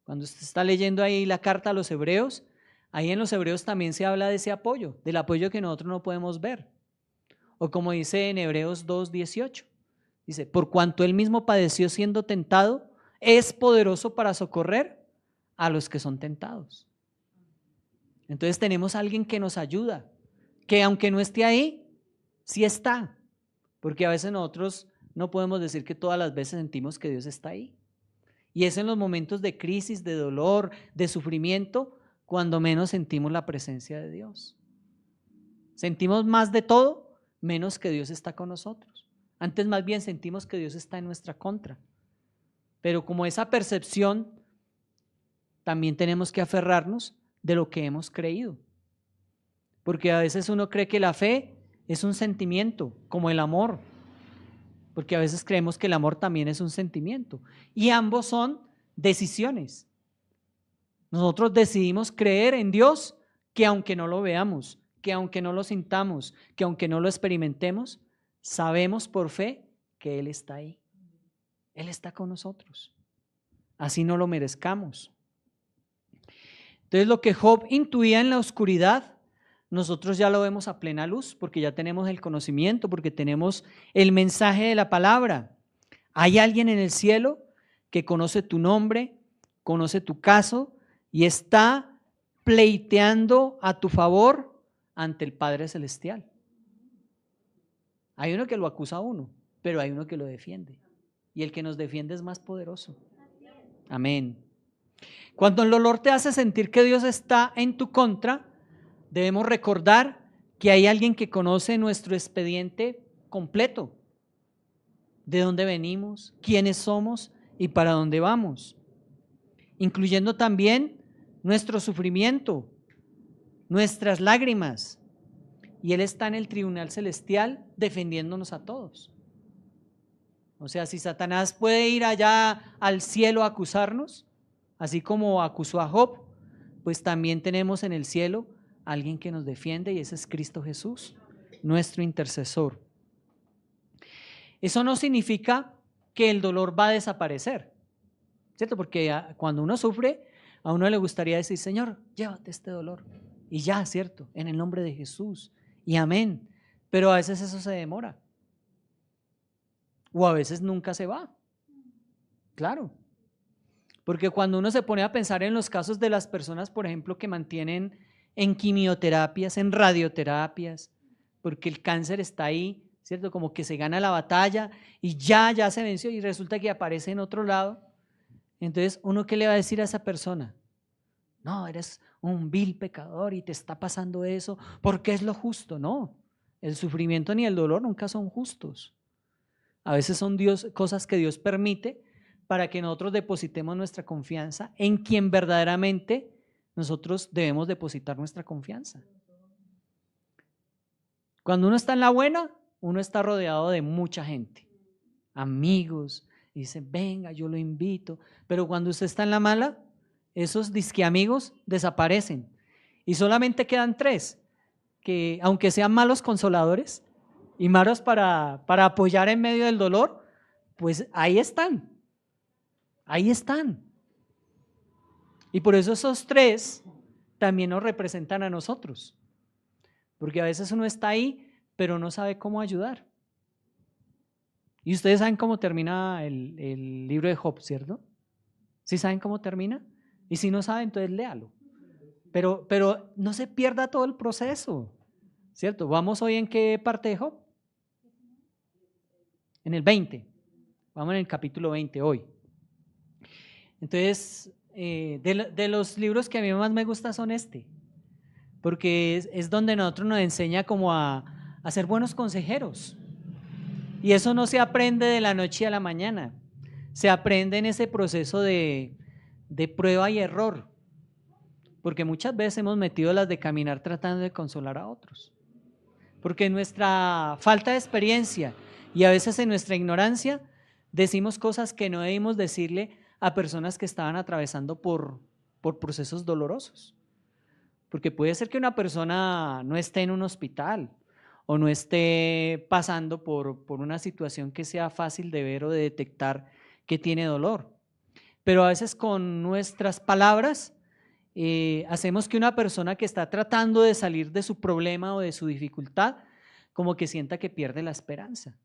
Cuando usted está leyendo ahí la carta a los Hebreos, ahí en los Hebreos también se habla de ese apoyo, del apoyo que nosotros no podemos ver. O como dice en Hebreos 2:18, dice, por cuanto Él mismo padeció siendo tentado, es poderoso para socorrer a los que son tentados. Entonces tenemos a alguien que nos ayuda, que aunque no esté ahí, sí está, porque a veces nosotros no podemos decir que todas las veces sentimos que Dios está ahí. Y es en los momentos de crisis, de dolor, de sufrimiento, cuando menos sentimos la presencia de Dios. Sentimos más de todo, menos que Dios está con nosotros. Antes más bien sentimos que Dios está en nuestra contra. Pero como esa percepción, también tenemos que aferrarnos de lo que hemos creído. Porque a veces uno cree que la fe es un sentimiento, como el amor. Porque a veces creemos que el amor también es un sentimiento. Y ambos son decisiones. Nosotros decidimos creer en Dios que aunque no lo veamos, que aunque no lo sintamos, que aunque no lo experimentemos, sabemos por fe que Él está ahí. Él está con nosotros. Así no lo merezcamos. Entonces lo que Job intuía en la oscuridad, nosotros ya lo vemos a plena luz porque ya tenemos el conocimiento, porque tenemos el mensaje de la palabra. Hay alguien en el cielo que conoce tu nombre, conoce tu caso y está pleiteando a tu favor ante el Padre Celestial. Hay uno que lo acusa a uno, pero hay uno que lo defiende. Y el que nos defiende es más poderoso. Amén. Cuando el dolor te hace sentir que Dios está en tu contra, debemos recordar que hay alguien que conoce nuestro expediente completo. De dónde venimos, quiénes somos y para dónde vamos. Incluyendo también nuestro sufrimiento, nuestras lágrimas. Y Él está en el tribunal celestial defendiéndonos a todos. O sea, si Satanás puede ir allá al cielo a acusarnos, así como acusó a Job, pues también tenemos en el cielo a alguien que nos defiende y ese es Cristo Jesús, nuestro intercesor. Eso no significa que el dolor va a desaparecer, ¿cierto? Porque cuando uno sufre, a uno le gustaría decir, Señor, llévate este dolor. Y ya, ¿cierto? En el nombre de Jesús. Y amén. Pero a veces eso se demora. O a veces nunca se va. Claro. Porque cuando uno se pone a pensar en los casos de las personas, por ejemplo, que mantienen en quimioterapias, en radioterapias, porque el cáncer está ahí, ¿cierto? Como que se gana la batalla y ya se venció y resulta que aparece en otro lado. Entonces, ¿uno qué le va a decir a esa persona? No, eres un vil pecador y te está pasando eso porque es lo justo. No, el sufrimiento ni el dolor nunca son justos. A veces son cosas que Dios permite para que nosotros depositemos nuestra confianza en quien verdaderamente nosotros debemos depositar nuestra confianza. Cuando uno está en la buena, uno está rodeado de mucha gente, amigos, y dice, venga, yo lo invito. Pero cuando usted está en la mala, esos disque amigos desaparecen y solamente quedan 3, que aunque sean malos consoladores y malos para apoyar en medio del dolor, pues ahí están. Ahí están. Y por eso esos 3 también nos representan a nosotros. Porque a veces uno está ahí, pero no sabe cómo ayudar. Y ustedes saben cómo termina el libro de Job, ¿cierto? ¿Sí saben cómo termina? Y si no saben, entonces léalo. Pero no se pierda todo el proceso, ¿cierto? ¿Vamos hoy en qué parte de Job? En el 20. Vamos en el capítulo 20 hoy. Entonces, de los libros que a mí más me gusta son porque es donde nosotros nos enseña como a ser buenos consejeros. Y eso no se aprende de la noche a la mañana, se aprende en ese proceso de prueba y error, porque muchas veces hemos metido las de caminar tratando de consolar a otros, porque en nuestra falta de experiencia y a veces en nuestra ignorancia decimos cosas que no debimos decirle a personas que estaban atravesando por procesos dolorosos, porque puede ser que una persona no esté en un hospital o no esté pasando por una situación que sea fácil de ver o de detectar que tiene dolor, pero a veces con nuestras palabras hacemos que una persona que está tratando de salir de su problema o de su dificultad como que sienta que pierde la esperanza,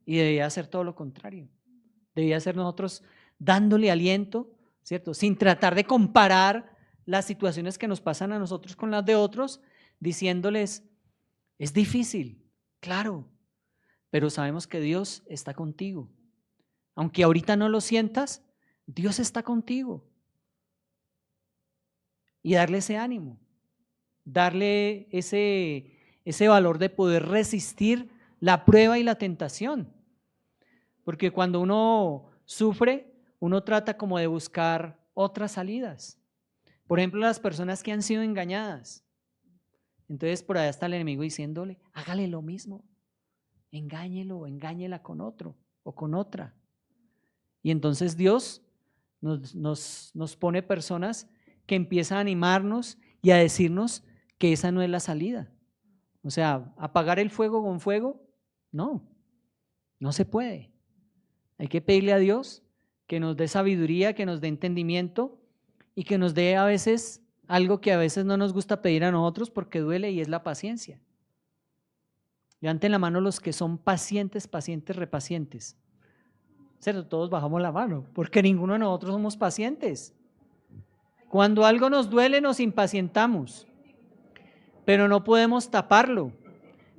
y debería ser todo lo contrario. Debería ser nosotros dándole aliento, ¿cierto? Sin tratar de comparar las situaciones que nos pasan a nosotros con las de otros, diciéndoles, es difícil, claro, pero sabemos que Dios está contigo. Aunque ahorita no lo sientas, Dios está contigo. Y darle ese ánimo, darle ese valor de poder resistir la prueba y la tentación. Porque cuando uno sufre, uno trata como de buscar otras salidas. Por ejemplo, las personas que han sido engañadas. Entonces por allá está el enemigo diciéndole, hágale lo mismo, engáñelo o engáñela con otro o con otra. Y entonces Dios nos pone personas que empiezan a animarnos y a decirnos que esa no es la salida. O sea, apagar el fuego con fuego, no se puede. Hay que pedirle a Dios que nos dé sabiduría, que nos dé entendimiento y que nos dé a veces algo que a veces no nos gusta pedir a nosotros porque duele y es la paciencia. Levanten la mano los que son pacientes, pacientes, repacientes. ¿Cierto? Todos bajamos la mano porque ninguno de nosotros somos pacientes. Cuando algo nos duele nos impacientamos, pero no podemos taparlo.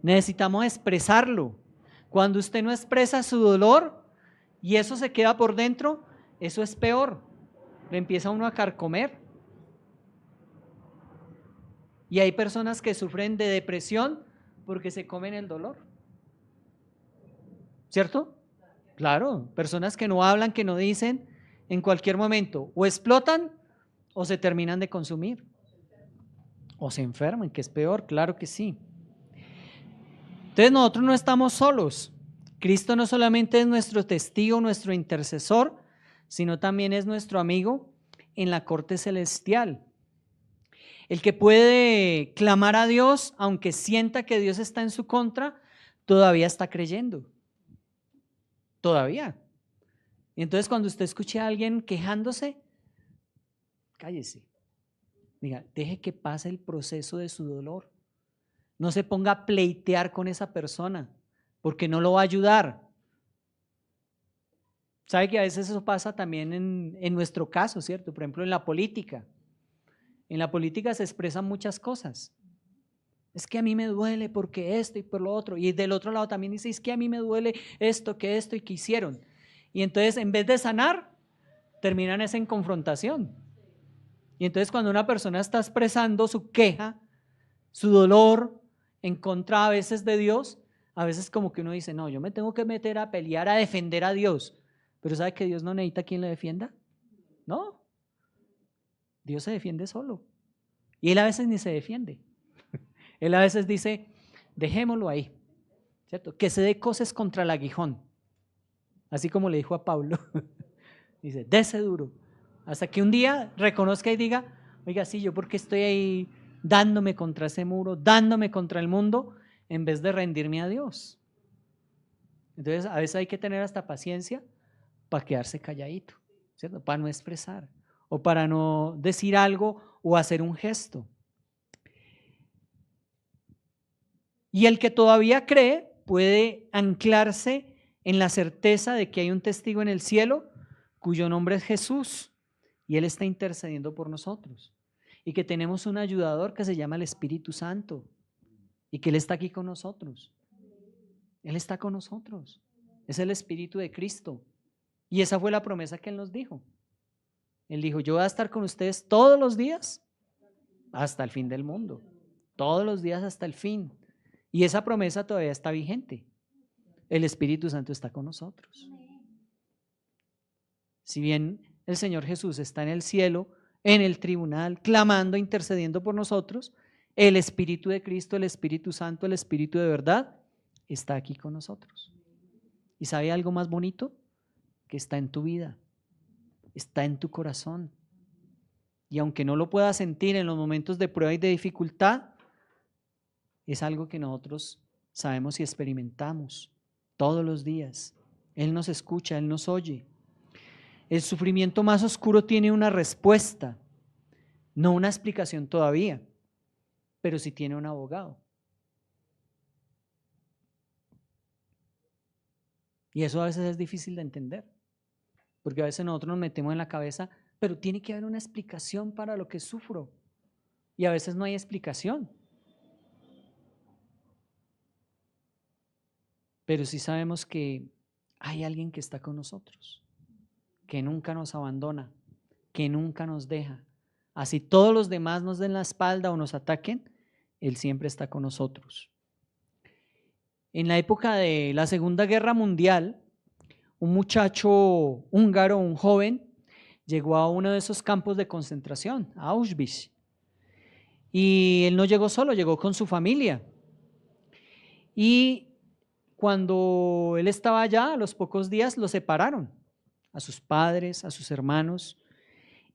Necesitamos expresarlo. Cuando usted no expresa su dolor y eso se queda por dentro, eso es peor. Le empieza uno a carcomer. Y hay personas que sufren de depresión porque se comen el dolor. ¿Cierto? Claro, personas que no hablan, que no dicen, en cualquier momento o explotan o se terminan de consumir. O se enferman, que es peor, claro que sí. Entonces nosotros no estamos solos. Cristo no solamente es nuestro testigo, nuestro intercesor, sino también es nuestro amigo en la corte celestial. El que puede clamar a Dios, aunque sienta que Dios está en su contra, todavía está creyendo. Todavía. Entonces cuando usted escuche a alguien quejándose, cállese. Diga, deje que pase el proceso de su dolor. No se ponga a pleitear con esa persona, porque no lo va a ayudar. ¿Sabe que a veces eso pasa también en nuestro caso, cierto? Por ejemplo, en la política. En la política se expresan muchas cosas. Es que a mí me duele porque esto y por lo otro. Y del otro lado también dice, es que a mí me duele esto y que hicieron. Y entonces en vez de sanar, terminan en confrontación. Y entonces cuando una persona está expresando su queja, su dolor en contra a veces de Dios, a veces como que uno dice, no, yo me tengo que meter a pelear, a defender a Dios. Pero ¿sabe que Dios no necesita quien le defienda? No. Dios se defiende solo. Y Él a veces ni se defiende. Él a veces dice, dejémoslo ahí, ¿cierto? Que se dé cosas contra el aguijón. Así como le dijo a Pablo. Dice, dese duro. Hasta que un día reconozca y diga, oiga, sí, yo porque estoy ahí dándome contra ese muro, dándome contra el mundo, en vez de rendirme a Dios. Entonces, a veces hay que tener hasta paciencia para quedarse calladito, ¿cierto? Para no expresar o para no decir algo o hacer un gesto. Y el que todavía cree puede anclarse en la certeza de que hay un testigo en el cielo cuyo nombre es Jesús y Él está intercediendo por nosotros y que tenemos un ayudador que se llama el Espíritu Santo y que Él está aquí con nosotros. Él está con nosotros. Es el Espíritu de Cristo y esa fue la promesa que Él nos dijo. Él dijo, yo voy a estar con ustedes todos los días hasta el fin del mundo, todos los días hasta el fin. Y esa promesa todavía está vigente. El Espíritu Santo está con nosotros. Si bien el Señor Jesús está en el cielo, en el tribunal, clamando, intercediendo por nosotros, el Espíritu de Cristo, el Espíritu Santo, el Espíritu de verdad, está aquí con nosotros. ¿Y sabe algo más bonito? Que está en tu vida, está en tu corazón. Y aunque no lo puedas sentir en los momentos de prueba y de dificultad, es algo que nosotros sabemos y experimentamos todos los días. Él nos escucha, Él nos oye. El sufrimiento más oscuro tiene una respuesta, no una explicación todavía, pero sí tiene un abogado. Y eso a veces es difícil de entender, porque a veces nosotros nos metemos en la cabeza, pero tiene que haber una explicación para lo que sufro. Y a veces no hay explicación. Pero sí sabemos que hay alguien que está con nosotros, que nunca nos abandona, que nunca nos deja. Así todos los demás nos den la espalda o nos ataquen, Él siempre está con nosotros. En la época de la Segunda Guerra Mundial, un muchacho húngaro, un joven, llegó a uno de esos campos de concentración, a Auschwitz. Y él no llegó solo, llegó con su familia. Y cuando él estaba allá, a los pocos días lo separaron, a sus padres, a sus hermanos,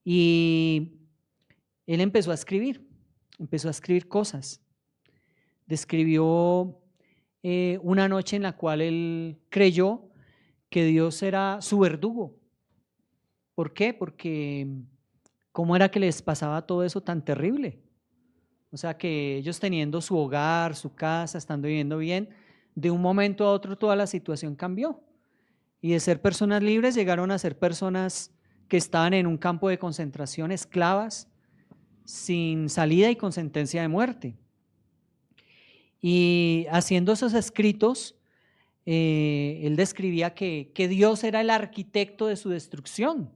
y él empezó a escribir cosas. Describió una noche en la cual él creyó que Dios era su verdugo. ¿Por qué? Porque cómo era que les pasaba todo eso tan terrible. O sea, que ellos teniendo su hogar, su casa, estando viviendo bien, de un momento a otro toda la situación cambió. Y de ser personas libres llegaron a ser personas que estaban en un campo de concentración, esclavas, sin salida y con sentencia de muerte. Y haciendo esos escritos, él describía que Dios era el arquitecto de su destrucción.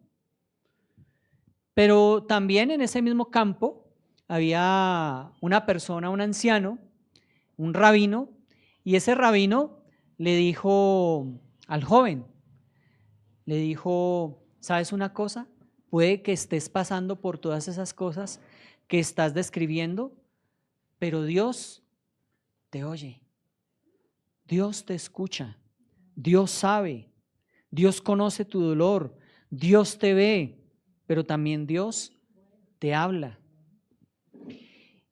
Pero también en ese mismo campo había una persona, un anciano, un rabino, y ese rabino le dijo al joven, le dijo, ¿sabes una cosa? Puede que estés pasando por todas esas cosas que estás describiendo, pero Dios te oye, Dios te escucha, Dios sabe, Dios conoce tu dolor, Dios te ve, pero también Dios te habla.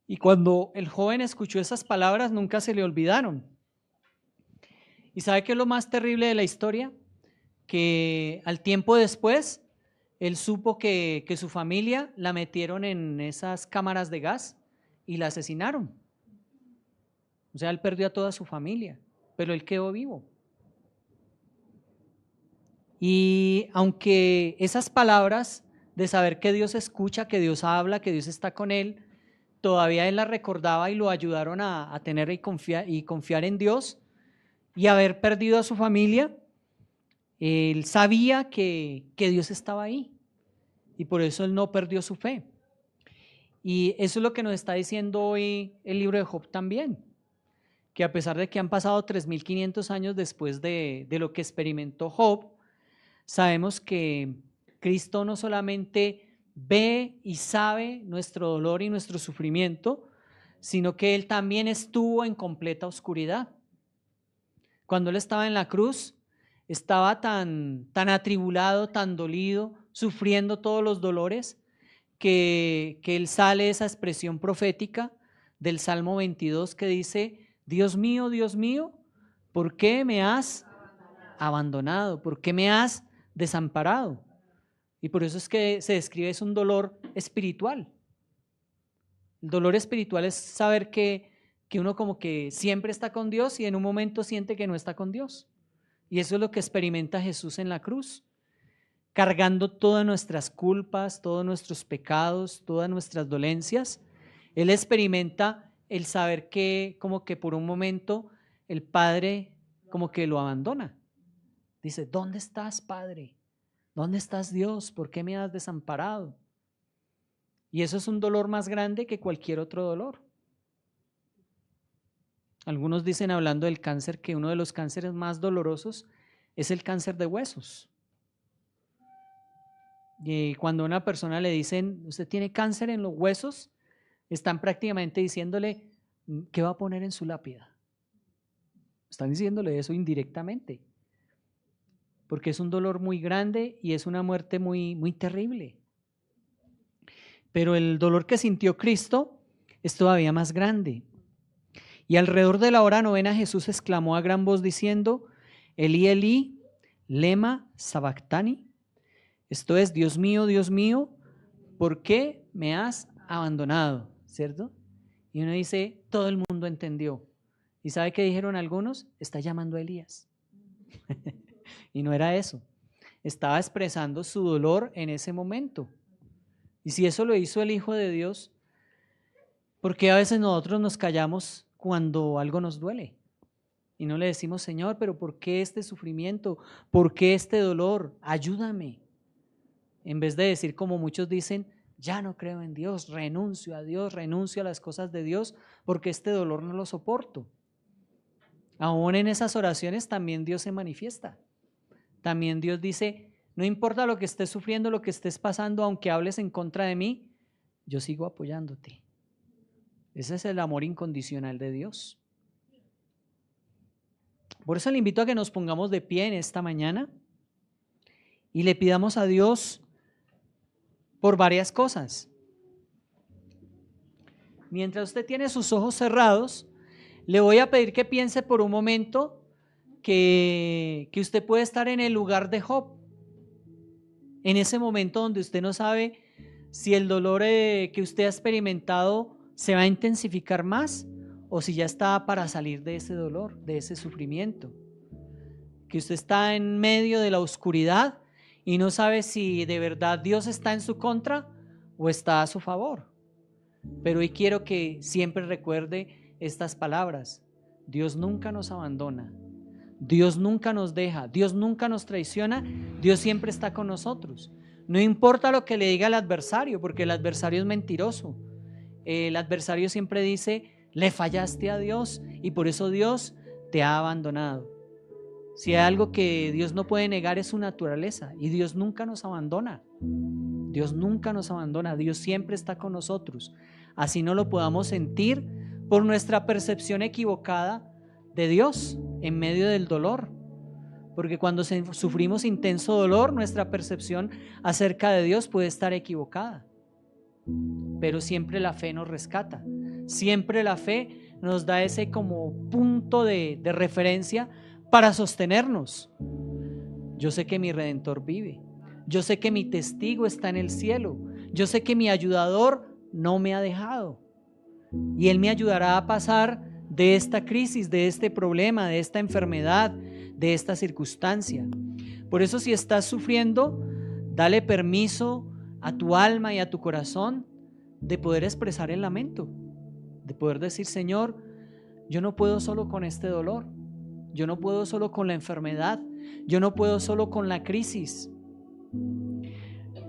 Y cuando el joven escuchó esas palabras, nunca se le olvidaron. ¿Y sabe qué es lo más terrible de la historia? Que al tiempo después, él supo que su familia la metieron en esas cámaras de gas y la asesinaron. O sea, él perdió a toda su familia, pero él quedó vivo. Y aunque esas palabras de saber que Dios escucha, que Dios habla, que Dios está con él, todavía él las recordaba y lo ayudaron a tener y confiar en Dios, y haber perdido a su familia, él sabía que Dios estaba ahí y por eso él no perdió su fe. Y eso es lo que nos está diciendo hoy el libro de Job también, que a pesar de que han pasado 3.500 años después de lo que experimentó Job, sabemos que Cristo no solamente ve y sabe nuestro dolor y nuestro sufrimiento, sino que Él también estuvo en completa oscuridad. Cuando Él estaba en la cruz, estaba tan atribulado, tan dolido, sufriendo todos los dolores, que Él sale esa expresión profética del Salmo 22 que dice, Dios mío, ¿por qué me has abandonado? ¿Por qué me has desamparado? Y por eso es que se describe es un dolor espiritual. El dolor espiritual es saber que uno como que siempre está con Dios y en un momento siente que no está con Dios. Y eso es lo que experimenta Jesús en la cruz, cargando todas nuestras culpas, todos nuestros pecados, todas nuestras dolencias. Él experimenta el saber que como que por un momento el Padre como que lo abandona. Dice, ¿dónde estás, Padre? ¿Dónde estás, Dios? ¿Por qué me has desamparado? Y eso es un dolor más grande que cualquier otro dolor. Algunos dicen, hablando del cáncer, que uno de los cánceres más dolorosos es el cáncer de huesos. Y cuando a una persona le dicen, usted tiene cáncer en los huesos, están prácticamente diciéndole, ¿qué va a poner en su lápida? Están diciéndole eso indirectamente, porque es un dolor muy grande y es una muerte muy, muy terrible. Pero el dolor que sintió Cristo es todavía más grande. Y alrededor de la hora novena Jesús exclamó a gran voz diciendo, Elí, Elí, lema sabactani. Esto es, Dios mío, ¿por qué me has abandonado? ¿Cierto? Y uno dice, todo el mundo entendió. ¿Y sabe qué dijeron algunos? Está llamando a Elías. Y no era eso. Estaba expresando su dolor en ese momento. Y si eso lo hizo el Hijo de Dios, ¿por qué a veces nosotros nos callamos cuando algo nos duele? Y no le decimos, Señor, pero ¿por qué este sufrimiento? ¿Por qué este dolor? Ayúdame. En vez de decir como muchos dicen, ya no creo en Dios, renuncio a Dios, renuncio a las cosas de Dios, porque este dolor no lo soporto. Aún en esas oraciones también Dios se manifiesta. También Dios dice, no importa lo que estés sufriendo, lo que estés pasando, aunque hables en contra de mí, yo sigo apoyándote. Ese es el amor incondicional de Dios. Por eso le invito a que nos pongamos de pie en esta mañana y le pidamos a Dios por varias cosas. Mientras usted tiene sus ojos cerrados, le voy a pedir que piense por un momento que usted puede estar en el lugar de Job, en ese momento donde usted no sabe si el dolor que usted ha experimentado se va a intensificar más o si ya está para salir de ese dolor, de ese sufrimiento. Que usted está en medio de la oscuridad y no sabe si de verdad Dios está en su contra o está a su favor. Pero hoy quiero que siempre recuerde estas palabras: Dios nunca nos abandona, Dios nunca nos deja, Dios nunca nos traiciona, Dios siempre está con nosotros. No importa lo que le diga el adversario, porque el adversario es mentiroso. El adversario siempre dice: le fallaste a Dios y por eso Dios te ha abandonado. Si hay algo que Dios no puede negar es su naturaleza, y Dios nunca nos abandona. Dios nunca nos abandona, Dios siempre está con nosotros. Así no lo podamos sentir por nuestra percepción equivocada de Dios en medio del dolor. Porque cuando sufrimos intenso dolor, nuestra percepción acerca de Dios puede estar equivocada. Pero siempre la fe nos rescata. Siempre la fe nos da ese como punto de referencia para sostenernos. Yo sé que mi Redentor vive. Yo sé que mi testigo está en el cielo. Yo sé que mi ayudador no me ha dejado. Y Él me ayudará a pasar de esta crisis, de este problema, de esta enfermedad, de esta circunstancia. Por eso, si estás sufriendo, dale permiso a tu alma y a tu corazón de poder expresar el lamento, de poder decir: Señor, yo no puedo solo con este dolor, yo no puedo solo con la enfermedad, yo no puedo solo con la crisis.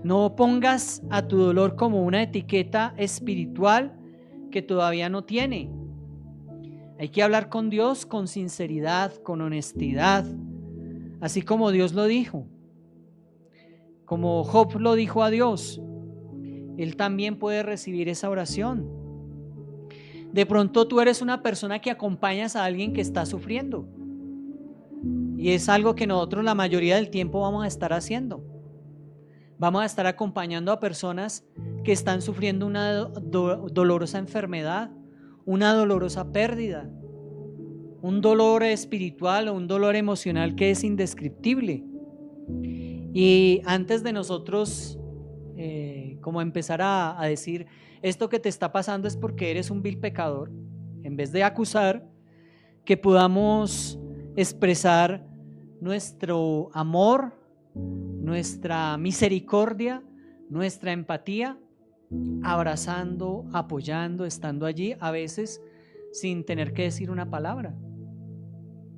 No pongas a tu dolor como una etiqueta espiritual que todavía no tiene. Hay que hablar con Dios con sinceridad, con honestidad, así como Dios lo dijo. Como Job lo dijo a Dios, él también puede recibir esa oración. De pronto tú eres una persona que acompañas a alguien que está sufriendo, y es algo que nosotros la mayoría del tiempo vamos a estar haciendo. Vamos a estar acompañando a personas que están sufriendo una dolorosa enfermedad, una dolorosa pérdida, un dolor espiritual o un dolor emocional que es indescriptible. Y antes de nosotros como empezar a decir: esto que te está pasando es porque eres un vil pecador, en vez de acusar, que podamos expresar nuestro amor, nuestra misericordia, nuestra empatía, abrazando, apoyando, estando allí, a veces sin tener que decir una palabra,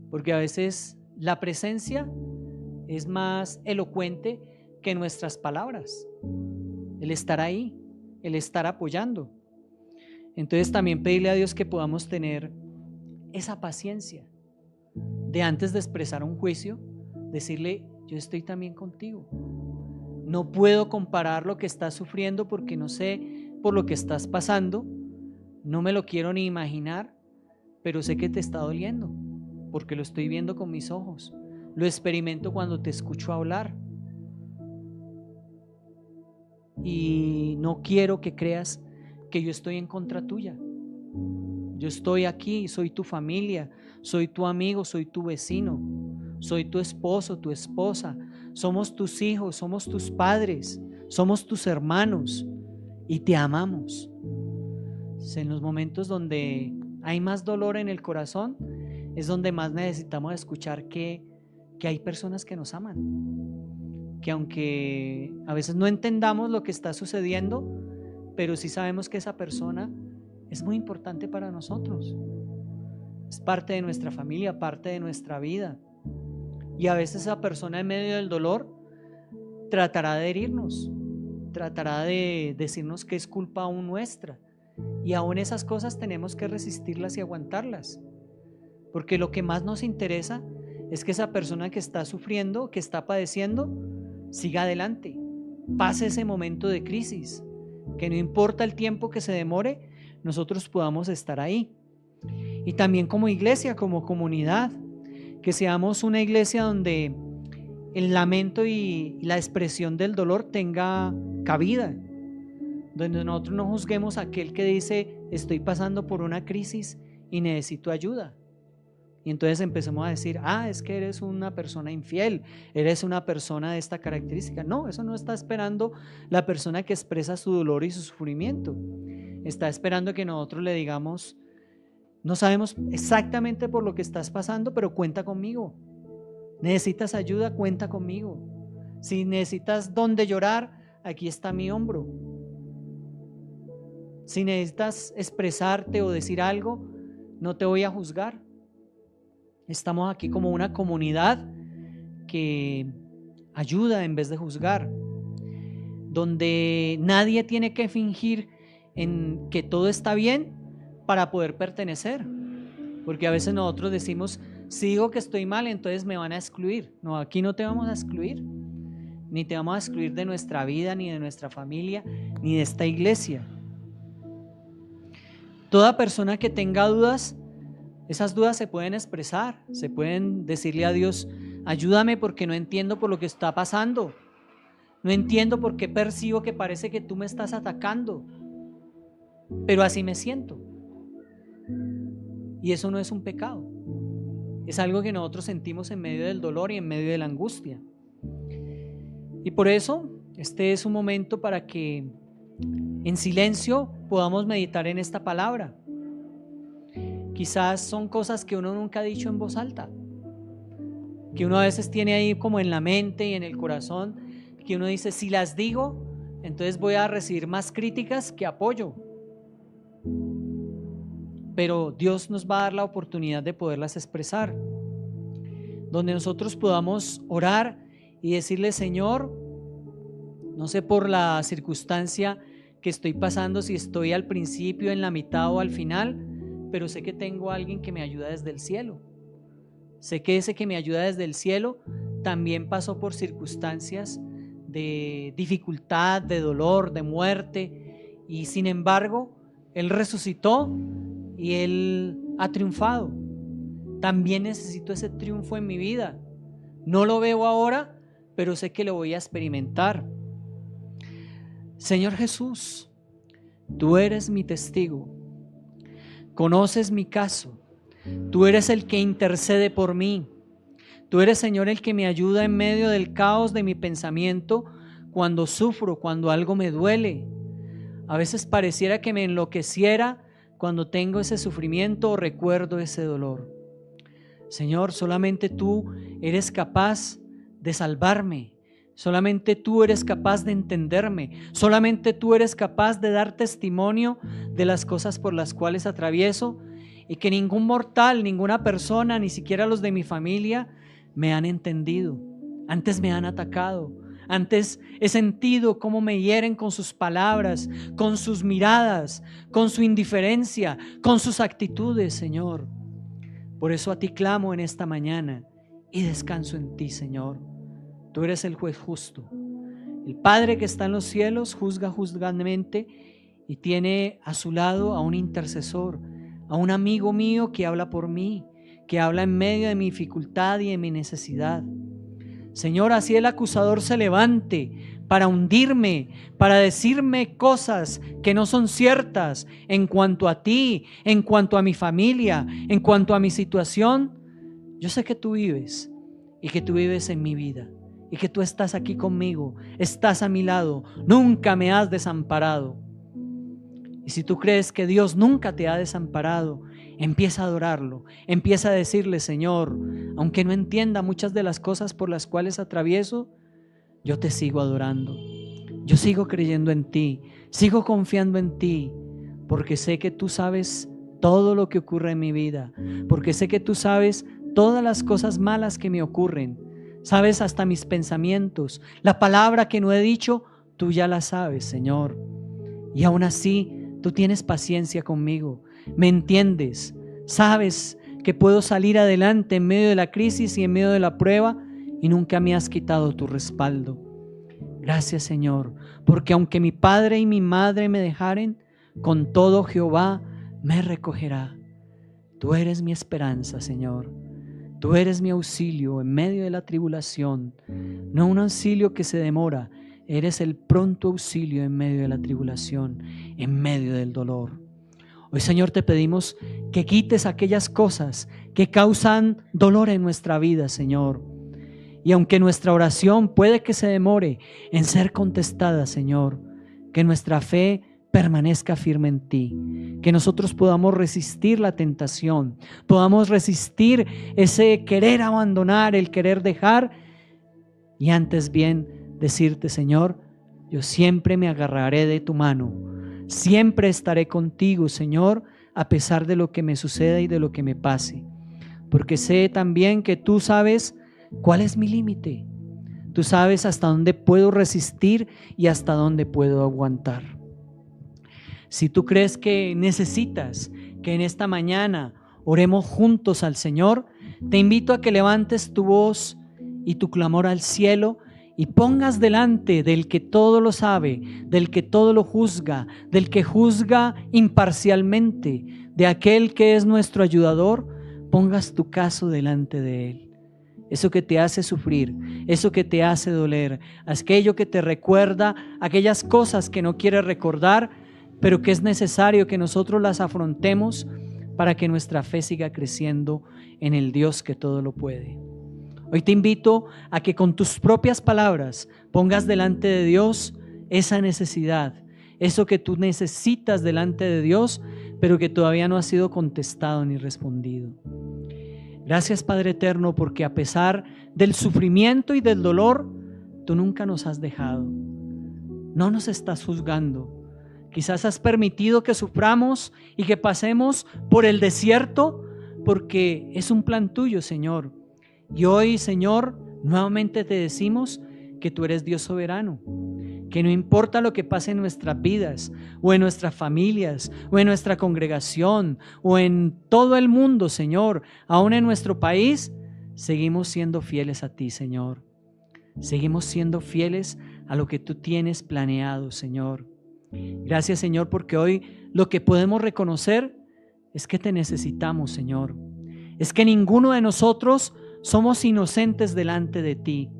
porque a veces la presencia es más elocuente que nuestras palabras, el estar ahí, el estar apoyando. Entonces también pedirle a Dios que podamos tener esa paciencia de, antes de expresar un juicio, decirle: yo estoy también contigo. No puedo comparar lo que estás sufriendo porque no sé por lo que estás pasando, no me lo quiero ni imaginar, pero sé que te está doliendo porque lo estoy viendo con mis ojos, lo experimento cuando te escucho hablar, y no quiero que creas que yo estoy en contra tuya. Yo estoy aquí, soy tu familia, soy tu amigo, soy tu vecino, soy tu esposo, tu esposa, somos tus hijos, somos tus padres, somos tus hermanos y te amamos. En los momentos donde hay más dolor en el corazón es donde más necesitamos escuchar que hay personas que nos aman, que aunque a veces no entendamos lo que está sucediendo, pero sí sabemos que esa persona es muy importante para nosotros, es parte de nuestra familia, parte de nuestra vida. Y a veces esa persona en medio del dolor tratará de herirnos, tratará de decirnos que es culpa aún nuestra, y aún esas cosas tenemos que resistirlas y aguantarlas, porque lo que más nos interesa es que esa persona que está sufriendo, que está padeciendo, siga adelante, pase ese momento de crisis, que no importa el tiempo que se demore, nosotros podamos estar ahí. Y también como iglesia, como comunidad, que seamos una iglesia donde el lamento y la expresión del dolor tenga cabida, donde nosotros no juzguemos a aquel que dice: estoy pasando por una crisis y necesito ayuda, Y entonces empecemos a decir, es que eres una persona infiel, eres una persona de esta característica. No, eso no está esperando la persona que expresa su dolor y su sufrimiento. Está esperando que nosotros le digamos, no sabemos exactamente por lo que estás pasando, pero cuenta conmigo. Necesitas ayuda, cuenta conmigo. Si necesitas dónde llorar, aquí está mi hombro. Si necesitas expresarte o decir algo, no te voy a juzgar. Estamos aquí como una comunidad que ayuda en vez de juzgar, donde nadie tiene que fingir en que todo está bien para poder pertenecer, porque a veces nosotros decimos, si digo que estoy mal, entonces me van a excluir. No, aquí no te vamos a excluir, ni te vamos a excluir de nuestra vida, ni de nuestra familia, ni de esta iglesia. Toda persona que tenga dudas, esas dudas se pueden expresar, se pueden decirle a Dios, ayúdame porque no entiendo por lo que está pasando, no entiendo por qué percibo que parece que tú me estás atacando, pero así me siento. Y eso no es un pecado, es algo que nosotros sentimos en medio del dolor y en medio de la angustia. Y por eso este es un momento para que en silencio podamos meditar en esta palabra. Quizás son cosas que uno nunca ha dicho en voz alta, que uno a veces tiene ahí como en la mente y en el corazón, que uno dice, si las digo, entonces voy a recibir más críticas que apoyo. Pero Dios nos va a dar la oportunidad de poderlas expresar, donde nosotros podamos orar y decirle, Señor, no sé por la circunstancia que estoy pasando, si estoy al principio, en la mitad o al final, pero sé que tengo a alguien que me ayuda desde el cielo. Sé que ese que me ayuda desde el cielo también pasó por circunstancias de dificultad, de dolor, de muerte, y sin embargo, Él resucitó y Él ha triunfado. También necesito ese triunfo en mi vida. No lo veo ahora, pero sé que lo voy a experimentar. Señor Jesús, tú eres mi testigo. Conoces mi caso, tú eres el que intercede por mí, tú eres, Señor, el que me ayuda en medio del caos de mi pensamiento, cuando sufro, cuando algo me duele. A veces pareciera que me enloqueciera cuando tengo ese sufrimiento o recuerdo ese dolor. Señor, solamente tú eres capaz de salvarme. Solamente tú eres capaz de entenderme, solamente tú eres capaz de dar testimonio de las cosas por las cuales atravieso, y que ningún mortal, ninguna persona, ni siquiera los de mi familia me han entendido. Antes me han atacado, antes he sentido cómo me hieren con sus palabras, con sus miradas, con su indiferencia, con sus actitudes, Señor. Por eso a ti clamo en esta mañana y descanso en ti, Señor. Tú eres el juez justo. El Padre que está en los cielos juzga justamente y tiene a su lado a un intercesor, a un amigo mío que habla por mí, que habla en medio de mi dificultad y de mi necesidad. Señor, así el acusador se levante para hundirme, para decirme cosas que no son ciertas en cuanto a ti, en cuanto a mi familia, en cuanto a mi situación. Yo sé que tú vives y que tú vives en mi vida, y que tú estás aquí conmigo, estás a mi lado, nunca me has desamparado. Y si tú crees que Dios nunca te ha desamparado, empieza a adorarlo, empieza a decirle, Señor, aunque no entienda muchas de las cosas por las cuales atravieso, yo te sigo adorando, yo sigo creyendo en ti, sigo confiando en ti, porque sé que tú sabes todo lo que ocurre en mi vida, porque sé que tú sabes todas las cosas malas que me ocurren. Sabes hasta mis pensamientos, la palabra que no he dicho, tú ya la sabes, Señor. Y aún así, tú tienes paciencia conmigo, me entiendes, sabes que puedo salir adelante en medio de la crisis y en medio de la prueba, y nunca me has quitado tu respaldo. Gracias, Señor, porque aunque mi padre y mi madre me dejaren, con todo Jehová me recogerá. Tú eres mi esperanza, Señor. Tú eres mi auxilio en medio de la tribulación, no un auxilio que se demora, eres el pronto auxilio en medio de la tribulación, en medio del dolor. Hoy, Señor, te pedimos que quites aquellas cosas que causan dolor en nuestra vida, Señor. Y aunque nuestra oración puede que se demore en ser contestada, Señor, que nuestra fe permanezca firme en ti, que nosotros podamos resistir la tentación, podamos resistir ese querer abandonar, el querer dejar, y antes bien decirte, Señor, yo siempre me agarraré de tu mano, siempre estaré contigo, Señor, a pesar de lo que me suceda y de lo que me pase, porque sé también que tú sabes cuál es mi límite, tú sabes hasta dónde puedo resistir y hasta dónde puedo aguantar. Si tú crees que necesitas que en esta mañana oremos juntos al Señor, te invito a que levantes tu voz y tu clamor al cielo y pongas delante del que todo lo sabe, del que todo lo juzga, del que juzga imparcialmente, de aquel que es nuestro ayudador, pongas tu caso delante de Él. Eso que te hace sufrir, eso que te hace doler, aquello que te recuerda, aquellas cosas que no quieres recordar, pero que es necesario que nosotros las afrontemos para que nuestra fe siga creciendo en el Dios que todo lo puede. Hoy te invito a que con tus propias palabras pongas delante de Dios esa necesidad, eso que tú necesitas delante de Dios, pero que todavía no ha sido contestado ni respondido. Gracias, Padre eterno, porque a pesar del sufrimiento y del dolor, tú nunca nos has dejado. No nos estás juzgando. Quizás has permitido que suframos y que pasemos por el desierto porque es un plan tuyo, Señor. Y hoy, Señor, nuevamente te decimos que tú eres Dios soberano, que no importa lo que pase en nuestras vidas o en nuestras familias o en nuestra congregación o en todo el mundo, Señor, aún en nuestro país, seguimos siendo fieles a ti, Señor. Seguimos siendo fieles a lo que tú tienes planeado, Señor. Gracias, Señor, porque hoy lo que podemos reconocer es que te necesitamos, Señor. Es que ninguno de nosotros somos inocentes delante de ti.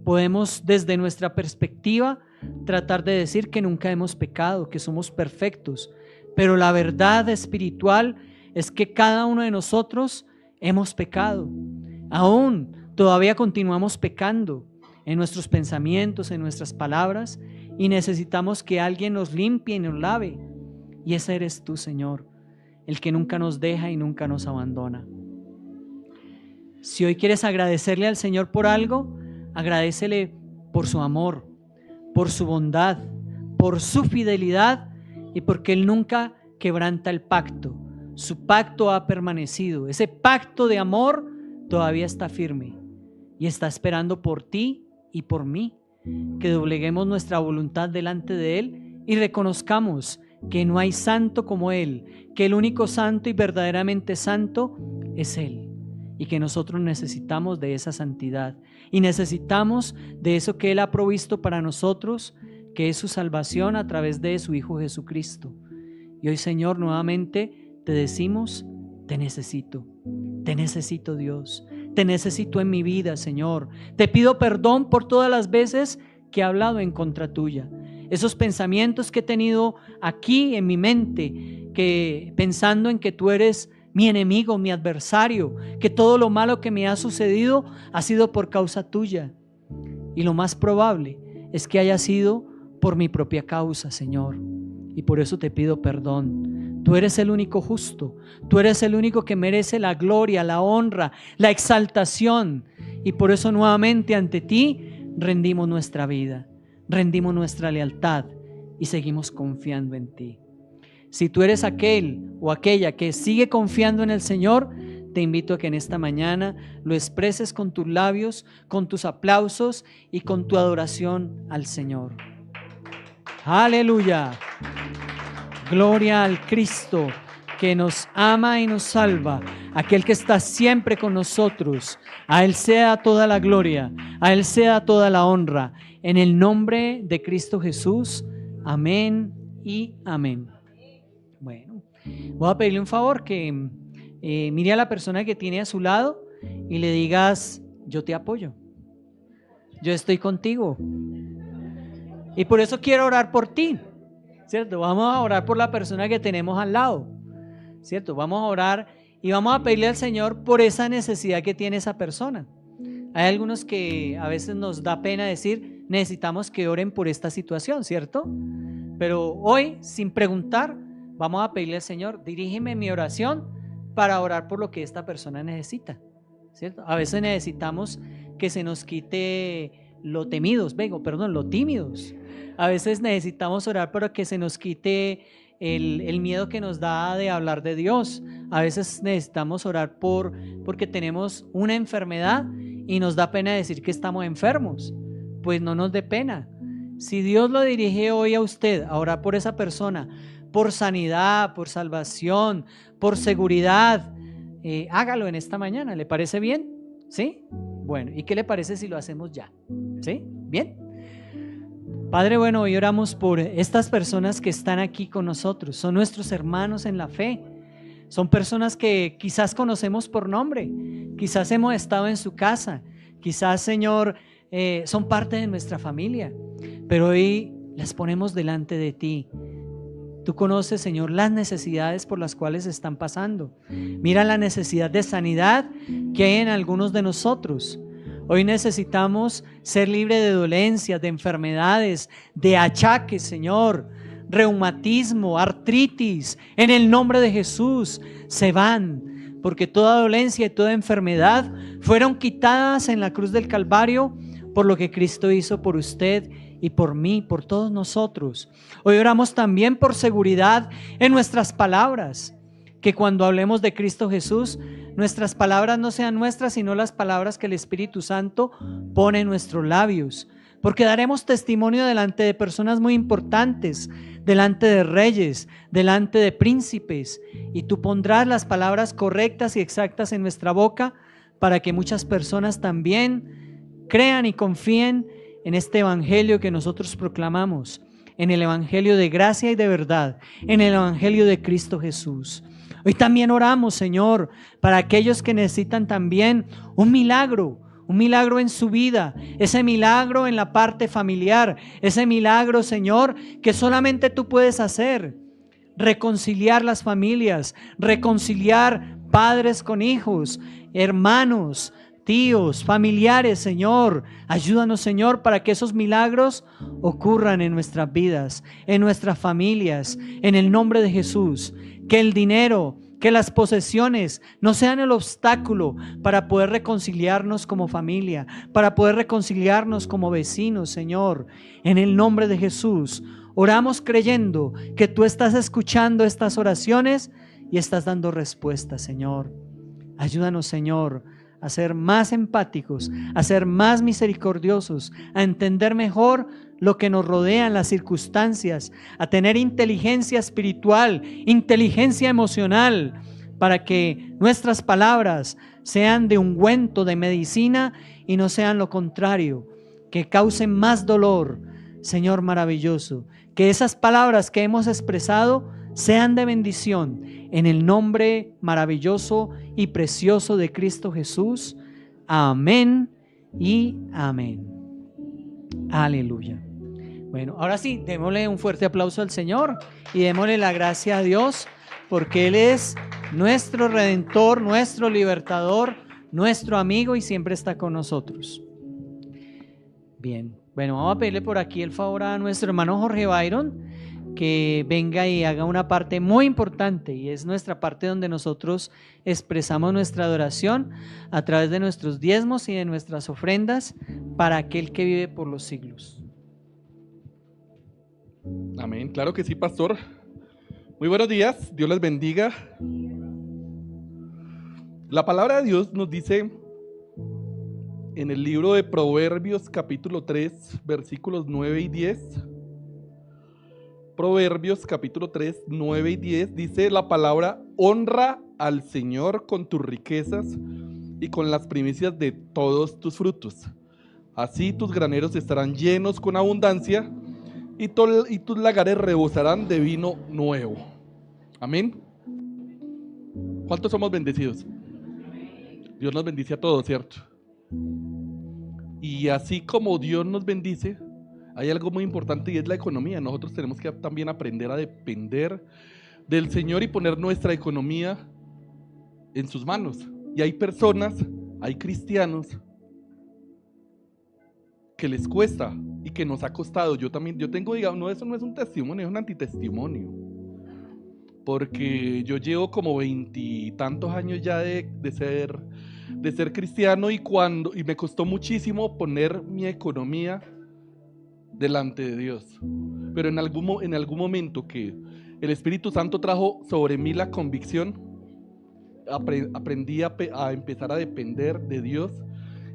Podemos desde nuestra perspectiva tratar de decir que nunca hemos pecado, que somos perfectos, pero la verdad espiritual es que cada uno de nosotros hemos pecado. Aún todavía continuamos pecando en nuestros pensamientos, en nuestras palabras, y necesitamos que alguien nos limpie y nos lave. Y ese eres tú, Señor, el que nunca nos deja y nunca nos abandona. Si hoy quieres agradecerle al Señor por algo, agradécele por su amor, por su bondad, por su fidelidad y porque Él nunca quebranta el pacto. Su pacto ha permanecido. Ese pacto de amor todavía está firme y está esperando por ti y por mí, que dobleguemos nuestra voluntad delante de Él y reconozcamos que no hay santo como Él, que el único santo y verdaderamente santo es Él, y que nosotros necesitamos de esa santidad y necesitamos de eso que Él ha provisto para nosotros, que es su salvación a través de su Hijo Jesucristo. Y hoy, Señor, nuevamente te decimos, te necesito Dios, te necesito en mi vida, Señor. Te pido perdón por todas las veces que he hablado en contra tuya. Esos pensamientos que he tenido aquí en mi mente, que pensando en que tú eres mi enemigo, mi adversario, que todo lo malo que me ha sucedido ha sido por causa tuya. Y lo más probable es que haya sido por mi propia causa, Señor. Y por eso te pido perdón. Tú eres el único justo. Tú eres el único que merece la gloria, la honra, la exaltación. Y por eso nuevamente ante ti rendimos nuestra vida, rendimos nuestra lealtad y seguimos confiando en ti. Si tú eres aquel o aquella que sigue confiando en el Señor, te invito a que en esta mañana lo expreses con tus labios, con tus aplausos y con tu adoración al Señor. Aleluya. Gloria al Cristo que nos ama y nos salva, aquel que está siempre con nosotros. A Él sea toda la gloria, a Él sea toda la honra. En el nombre de Cristo Jesús. Amén y amén. Bueno, voy a pedirle un favor, que mire a la persona que tiene a su lado y le digas: yo te apoyo, yo estoy contigo y por eso quiero orar por ti, ¿cierto? Vamos a orar por la persona que tenemos al lado, ¿cierto? Vamos a orar y vamos a pedirle al Señor por esa necesidad que tiene esa persona. Hay algunos que a veces nos da pena decir, necesitamos que oren por esta situación, ¿cierto? Pero hoy, sin preguntar, vamos a pedirle al Señor, dirígeme mi oración para orar por lo que esta persona necesita, ¿cierto? A veces necesitamos que se nos quite lo tímidos. A veces necesitamos orar para que se nos quite el miedo que nos da de hablar de Dios. A veces necesitamos orar porque tenemos una enfermedad y nos da pena decir que estamos enfermos. Pues no nos dé pena. Si Dios lo dirige hoy a usted a orar por esa persona, por sanidad, por salvación, por seguridad, hágalo en esta mañana. ¿Le parece bien? ¿Sí? Bueno, ¿y qué le parece si lo hacemos ya? ¿Sí? ¿Bien? Padre, bueno, hoy oramos por estas personas que están aquí con nosotros. Son nuestros hermanos en la fe. Son personas que quizás conocemos por nombre. Quizás hemos estado en su casa. Quizás, Señor, son parte de nuestra familia. Pero hoy las ponemos delante de ti. Tú conoces, Señor, las necesidades por las cuales están pasando. Mira la necesidad de sanidad que hay en algunos de nosotros. Hoy necesitamos ser libres de dolencias, de enfermedades, de achaques, Señor, reumatismo, artritis. En el nombre de Jesús se van, porque toda dolencia y toda enfermedad fueron quitadas en la cruz del Calvario por lo que Cristo hizo por usted y por mí, por todos nosotros. Hoy oramos también por seguridad en nuestras palabras, que cuando hablemos de Cristo Jesús, nuestras palabras no sean nuestras, sino las palabras que el Espíritu Santo pone en nuestros labios, porque daremos testimonio delante de personas muy importantes, delante de reyes, delante de príncipes, y tú pondrás las palabras correctas y exactas en nuestra boca para que muchas personas también crean y confíen en este evangelio que nosotros proclamamos, en el evangelio de gracia y de verdad, en el evangelio de Cristo Jesús. Hoy también oramos, Señor, para aquellos que necesitan también un milagro en su vida, ese milagro en la parte familiar, ese milagro, Señor, que solamente tú puedes hacer. Reconciliar las familias, reconciliar padres con hijos, hermanos, tíos, familiares, Señor. Ayúdanos, Señor, para que esos milagros ocurran en nuestras vidas, en nuestras familias, en el nombre de Jesús. Que el dinero, que las posesiones no sean el obstáculo para poder reconciliarnos como familia, para poder reconciliarnos como vecinos, Señor. En el nombre de Jesús, oramos creyendo que tú estás escuchando estas oraciones y estás dando respuesta, Señor. Ayúdanos, Señor, a ser más empáticos, a ser más misericordiosos, a entender mejor lo que nos rodea en las circunstancias, a tener inteligencia espiritual, inteligencia emocional, para que nuestras palabras sean de ungüento, de medicina, y no sean lo contrario, que causen más dolor. Señor maravilloso, que esas palabras que hemos expresado sean de bendición, en el nombre maravilloso y precioso de Cristo Jesús. Amén y amén. Aleluya. Bueno, ahora sí, démosle un fuerte aplauso al Señor y démosle la gracia a Dios, porque Él es nuestro Redentor, nuestro Libertador, nuestro amigo y siempre está con nosotros. Bien, bueno, vamos a pedirle por aquí el favor a nuestro hermano Jorge Byron, que venga y haga una parte muy importante, y es nuestra parte donde nosotros expresamos nuestra adoración a través de nuestros diezmos y de nuestras ofrendas para aquel que vive por los siglos. Amén, claro que sí, pastor. Muy buenos días, Dios les bendiga. La palabra de Dios nos dice en el libro de Proverbios capítulo 3, versículos 9 y 10. Proverbios capítulo 3, 9 y 10 dice la palabra: honra al Señor con tus riquezas y con las primicias de todos tus frutos. Así tus graneros estarán llenos con abundancia y tus lagares rebosarán de vino nuevo. Amén. ¿Cuántos somos bendecidos? Dios nos bendice a todos, ¿cierto? Y así como Dios nos bendice, hay algo muy importante y es la economía. Nosotros tenemos que también aprender a depender del Señor y poner nuestra economía en sus manos. Y hay personas, hay cristianos que les cuesta y que nos ha costado. Yo tengo, digamos, no, eso no es un testimonio, es un antitestimonio. Porque yo llevo como 20 y tantos años ya de ser cristiano y me costó muchísimo poner mi economía delante de Dios. Pero en algún momento que el Espíritu Santo trajo sobre mí la convicción, aprendí a empezar a depender de Dios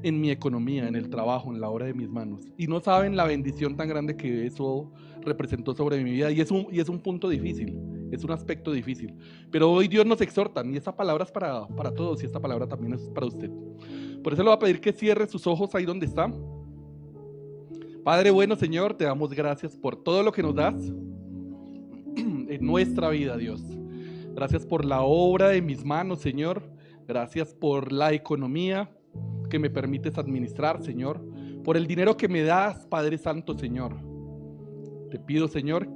en mi economía, en el trabajo, en la obra de mis manos. Y no saben la bendición tan grande que eso representó sobre mi vida. Y es un punto difícil, es un aspecto difícil. Pero hoy Dios nos exhorta, y esta palabra es para todos, y esta palabra también es para usted. Por eso le voy a pedir que cierre sus ojos ahí donde está. Padre bueno, Señor, te damos gracias por todo lo que nos das en nuestra vida, Dios. Gracias por la obra de mis manos, Señor. Gracias por la economía que me permites administrar, Señor. Por el dinero que me das, Padre Santo, Señor. Te pido, Señor,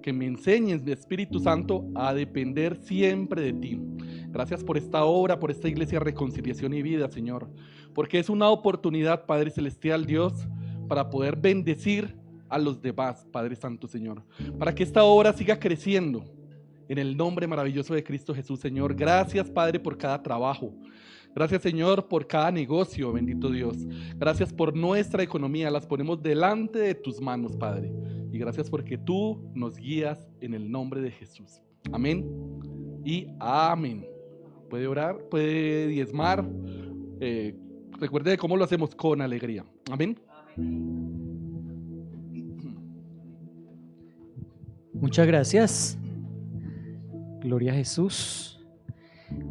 que me enseñes, mi Espíritu Santo, a depender siempre de ti. Gracias por esta obra, por esta iglesia Reconciliación y Vida, Señor. Porque es una oportunidad, Padre Celestial, Dios, para poder bendecir a los demás, Padre Santo, Señor. Para que esta obra siga creciendo. En el nombre maravilloso de Cristo Jesús, Señor. Gracias, Padre, por cada trabajo. Gracias, Señor, por cada negocio, bendito Dios. Gracias por nuestra economía. Las ponemos delante de tus manos, Padre. Y gracias porque tú nos guías en el nombre de Jesús. Amén y amén. Puede orar, puede diezmar. Recuerde cómo lo hacemos con alegría. Amén. Muchas gracias. Gloria a Jesús.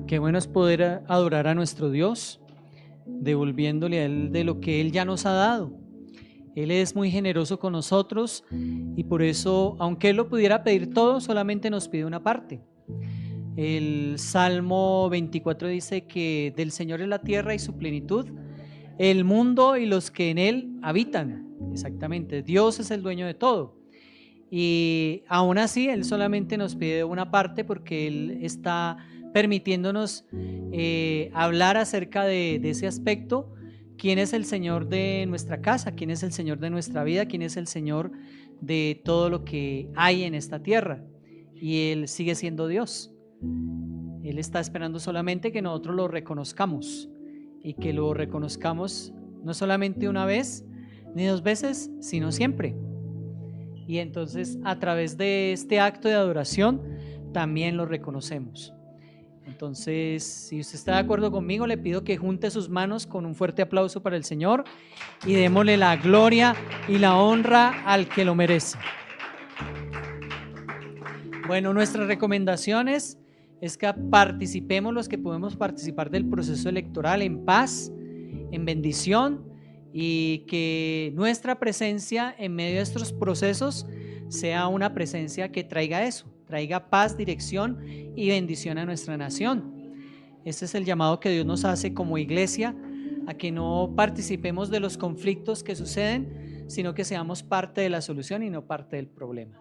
Qué bueno es poder adorar a nuestro Dios, devolviéndole a Él de lo que Él ya nos ha dado. Él es muy generoso con nosotros y por eso, aunque Él lo pudiera pedir todo, solamente nos pide una parte. El Salmo 24 dice que del Señor es la tierra y su plenitud, el mundo y los que en Él habitan. Exactamente, Dios es el dueño de todo. Y aún así, Él solamente nos pide una parte porque Él está permitiéndonos hablar acerca de ese aspecto. ¿Quién es el Señor de nuestra casa? ¿Quién es el Señor de nuestra vida? ¿Quién es el Señor de todo lo que hay en esta tierra? Y Él sigue siendo Dios. Él está esperando solamente que nosotros lo reconozcamos y que lo reconozcamos no solamente una vez ni dos veces, sino siempre. Y entonces a través de este acto de adoración también lo reconocemos. Entonces, si usted está de acuerdo conmigo, le pido que junte sus manos con un fuerte aplauso para el Señor y démosle la gloria y la honra al que lo merece. Bueno, nuestras recomendaciones es que participemos los que podemos participar del proceso electoral en paz, en bendición, y que nuestra presencia en medio de estos procesos sea una presencia que traiga eso, traiga paz, dirección y bendición a nuestra nación. Este es el llamado que Dios nos hace como iglesia, a que no participemos de los conflictos que suceden, sino que seamos parte de la solución y no parte del problema.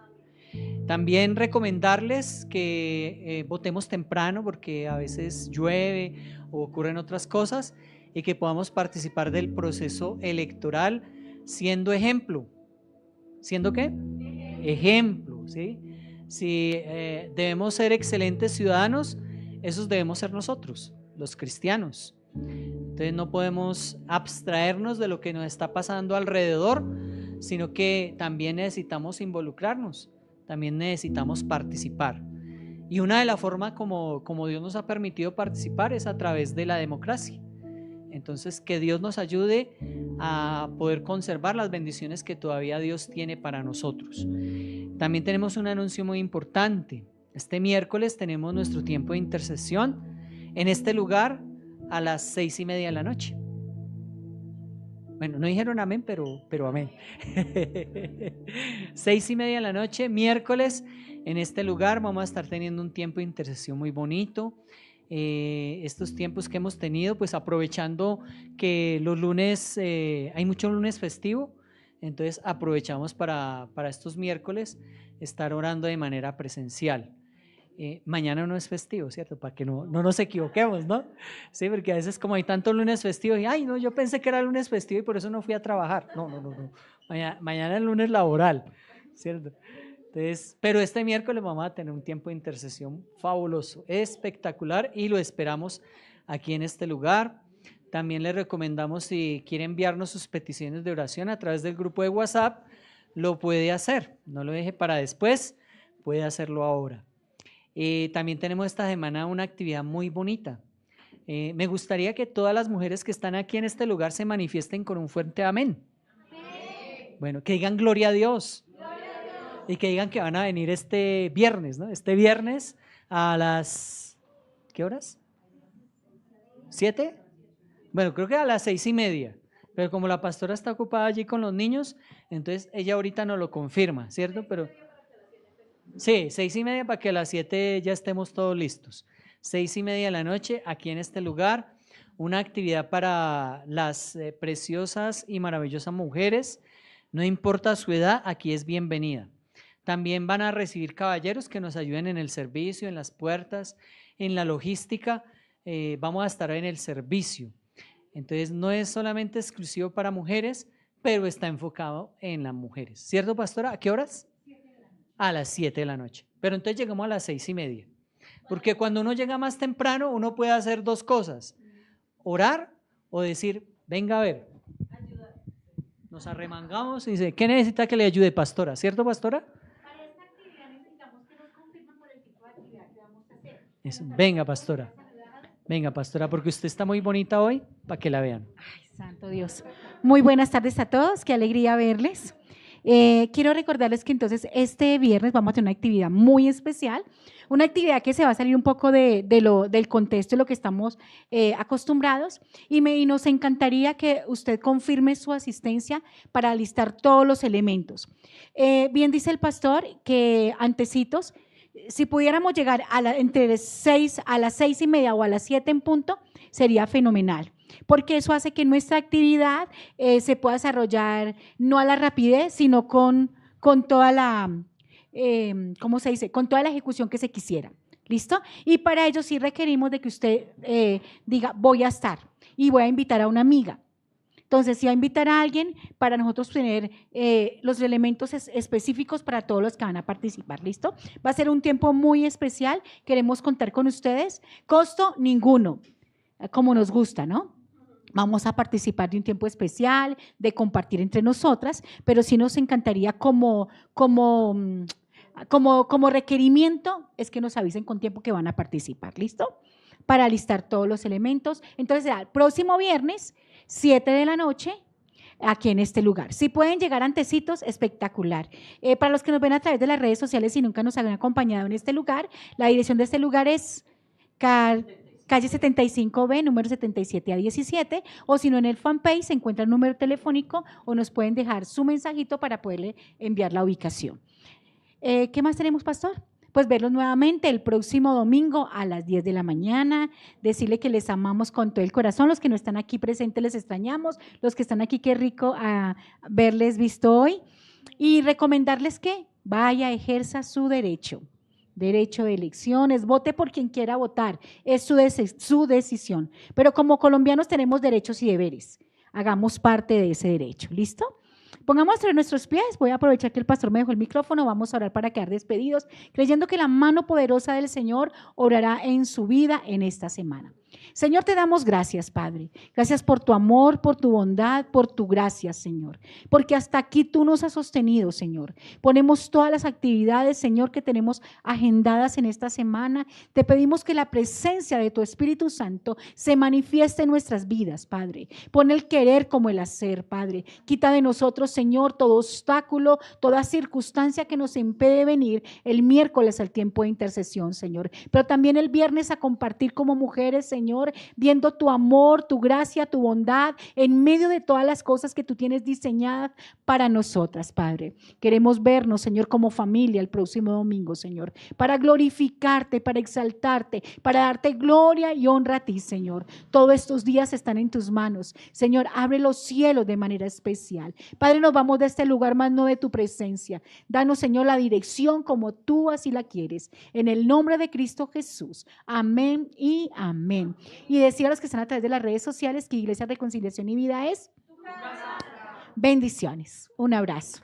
También recomendarles que votemos temprano porque a veces llueve o ocurren otras cosas, y que podamos participar del proceso electoral siendo ejemplo. ¿Siendo qué? Ejemplo, ¿sí? Si debemos ser excelentes ciudadanos, esos debemos ser nosotros, los cristianos. Entonces no podemos abstraernos de lo que nos está pasando alrededor, sino que también necesitamos involucrarnos, también necesitamos participar. Y una de las formas como Dios nos ha permitido participar es a través de la democracia. Entonces, que Dios nos ayude a poder conservar las bendiciones que todavía Dios tiene para nosotros. También tenemos un anuncio muy importante. Este miércoles tenemos nuestro tiempo de intercesión en este lugar a las 6:30 de la noche. Bueno, no dijeron amén, pero amén. 6:30 de la noche, miércoles, en este lugar vamos a estar teniendo un tiempo de intercesión muy bonito. Estos tiempos que hemos tenido, pues aprovechando que los lunes, hay mucho lunes festivo, entonces aprovechamos para estos miércoles estar orando de manera presencial. mañana no es festivo, ¿cierto? Para que no nos equivoquemos, ¿no? Sí, porque a veces como hay tanto lunes festivo, y ay, no, yo pensé que era lunes festivo y por eso no fui a trabajar. No. Mañana es lunes laboral, ¿cierto? Entonces, pero este miércoles vamos a tener un tiempo de intercesión fabuloso, espectacular, y lo esperamos aquí en este lugar. También les recomendamos, si quiere enviarnos sus peticiones de oración a través del grupo de WhatsApp, lo puede hacer, no lo deje para después, puede hacerlo ahora. También tenemos esta semana una actividad muy bonita. Me gustaría que todas las mujeres que están aquí en este lugar se manifiesten con un fuerte amén. Bueno, que digan gloria a Dios. Y que digan que van a venir este viernes, ¿no? Este viernes a las, ¿qué horas? ¿7? Bueno, creo que a las 6:30, pero como la pastora está ocupada allí con los niños, entonces ella ahorita nos lo confirma, ¿cierto? Pero sí, 6:30 para que a las 7 ya estemos todos listos. 6:30 de la noche aquí en este lugar, una actividad para las preciosas y maravillosas mujeres, no importa su edad, aquí es bienvenida. También van a recibir caballeros que nos ayuden en el servicio, en las puertas, en la logística. Vamos a estar en el servicio. Entonces no es solamente exclusivo para mujeres, pero está enfocado en las mujeres. ¿Cierto, pastora? ¿A qué horas? A las 7 de la noche. Pero entonces llegamos a las 6:30. Porque cuando uno llega más temprano, uno puede hacer dos cosas: orar o decir, venga a ver. Nos arremangamos y dice, ¿qué necesita que le ayude, pastora? ¿Cierto, pastora? Para esta actividad necesitamos que nos confirmen por el tipo de actividad que vamos a hacer. Eso. Venga, pastora. Venga, pastora, porque usted está muy bonita hoy, para que la vean. Ay, santo Dios. Muy buenas tardes a todos, qué alegría verles. Quiero recordarles que entonces este viernes vamos a tener una actividad muy especial, una actividad que se va a salir un poco del contexto de lo que estamos acostumbrados, y nos encantaría que usted confirme su asistencia para listar todos los elementos. Bien dice el pastor que antecitos, si pudiéramos llegar entre las 6:30 o a las 7 en punto, sería fenomenal, porque eso hace que nuestra actividad se pueda desarrollar no a la rapidez, sino con toda la, ¿cómo se dice? Con toda la ejecución que se quisiera. ¿Listo? Y para ello sí requerimos de que usted diga, voy a estar y voy a invitar a una amiga. Entonces, si va a invitar a alguien, para nosotros tener los elementos específicos para todos los que van a participar, ¿listo? Va a ser un tiempo muy especial, queremos contar con ustedes, costo ninguno, como nos gusta, ¿no? Vamos a participar de un tiempo especial, de compartir entre nosotras, pero sí nos encantaría como requerimiento es que nos avisen con tiempo que van a participar, ¿listo? Para listar todos los elementos. Entonces, será el próximo viernes, 7 de la noche, aquí en este lugar. Si pueden llegar antecitos, espectacular. Para los que nos ven a través de las redes sociales y nunca nos han acompañado en este lugar, la dirección de este lugar es calle 75B, número 77 a 17, o si no, en el fanpage se encuentra el número telefónico o nos pueden dejar su mensajito para poderle enviar la ubicación. ¿Qué más tenemos, pastor? Pues verlos nuevamente el próximo domingo a las 10 de la mañana, decirle que les amamos con todo el corazón, los que no están aquí presentes les extrañamos, los que están aquí, qué rico verles visto hoy, y recomendarles que vaya, ejerza su derecho de elecciones, vote por quien quiera votar, es su decisión, pero como colombianos tenemos derechos y deberes, hagamos parte de ese derecho, ¿listo? Pongamos sobre nuestros pies, voy a aprovechar que el pastor me dejó el micrófono, vamos a orar para quedar despedidos, creyendo que la mano poderosa del Señor obrará en su vida en esta semana. Señor, te damos gracias, Padre. Gracias por tu amor, por tu bondad, por tu gracia, Señor. Porque hasta aquí tú nos has sostenido, Señor. Ponemos todas las actividades, Señor, que tenemos agendadas en esta semana. Te pedimos que la presencia de tu Espíritu Santo se manifieste en nuestras vidas, Padre. Pon el querer como el hacer, Padre. Quita de nosotros, Señor, todo obstáculo, toda circunstancia que nos impide venir el miércoles al tiempo de intercesión, Señor. Pero también el viernes a compartir como mujeres, Señor, viendo tu amor, tu gracia, tu bondad en medio de todas las cosas que tú tienes diseñadas para nosotras, Padre. Queremos vernos, Señor, como familia el próximo domingo, Señor, para glorificarte, para exaltarte, para darte gloria y honra a ti, Señor. Todos estos días están en tus manos, Señor. Abre los cielos de manera especial, Padre. Padre, nos vamos de este lugar, más no de tu presencia. Danos, Señor, la dirección como tú así la quieres. En el nombre de Cristo Jesús. Amén y amén. Y decir a los que están a través de las redes sociales que Iglesia Reconciliación y Vida es bendiciones. Un abrazo.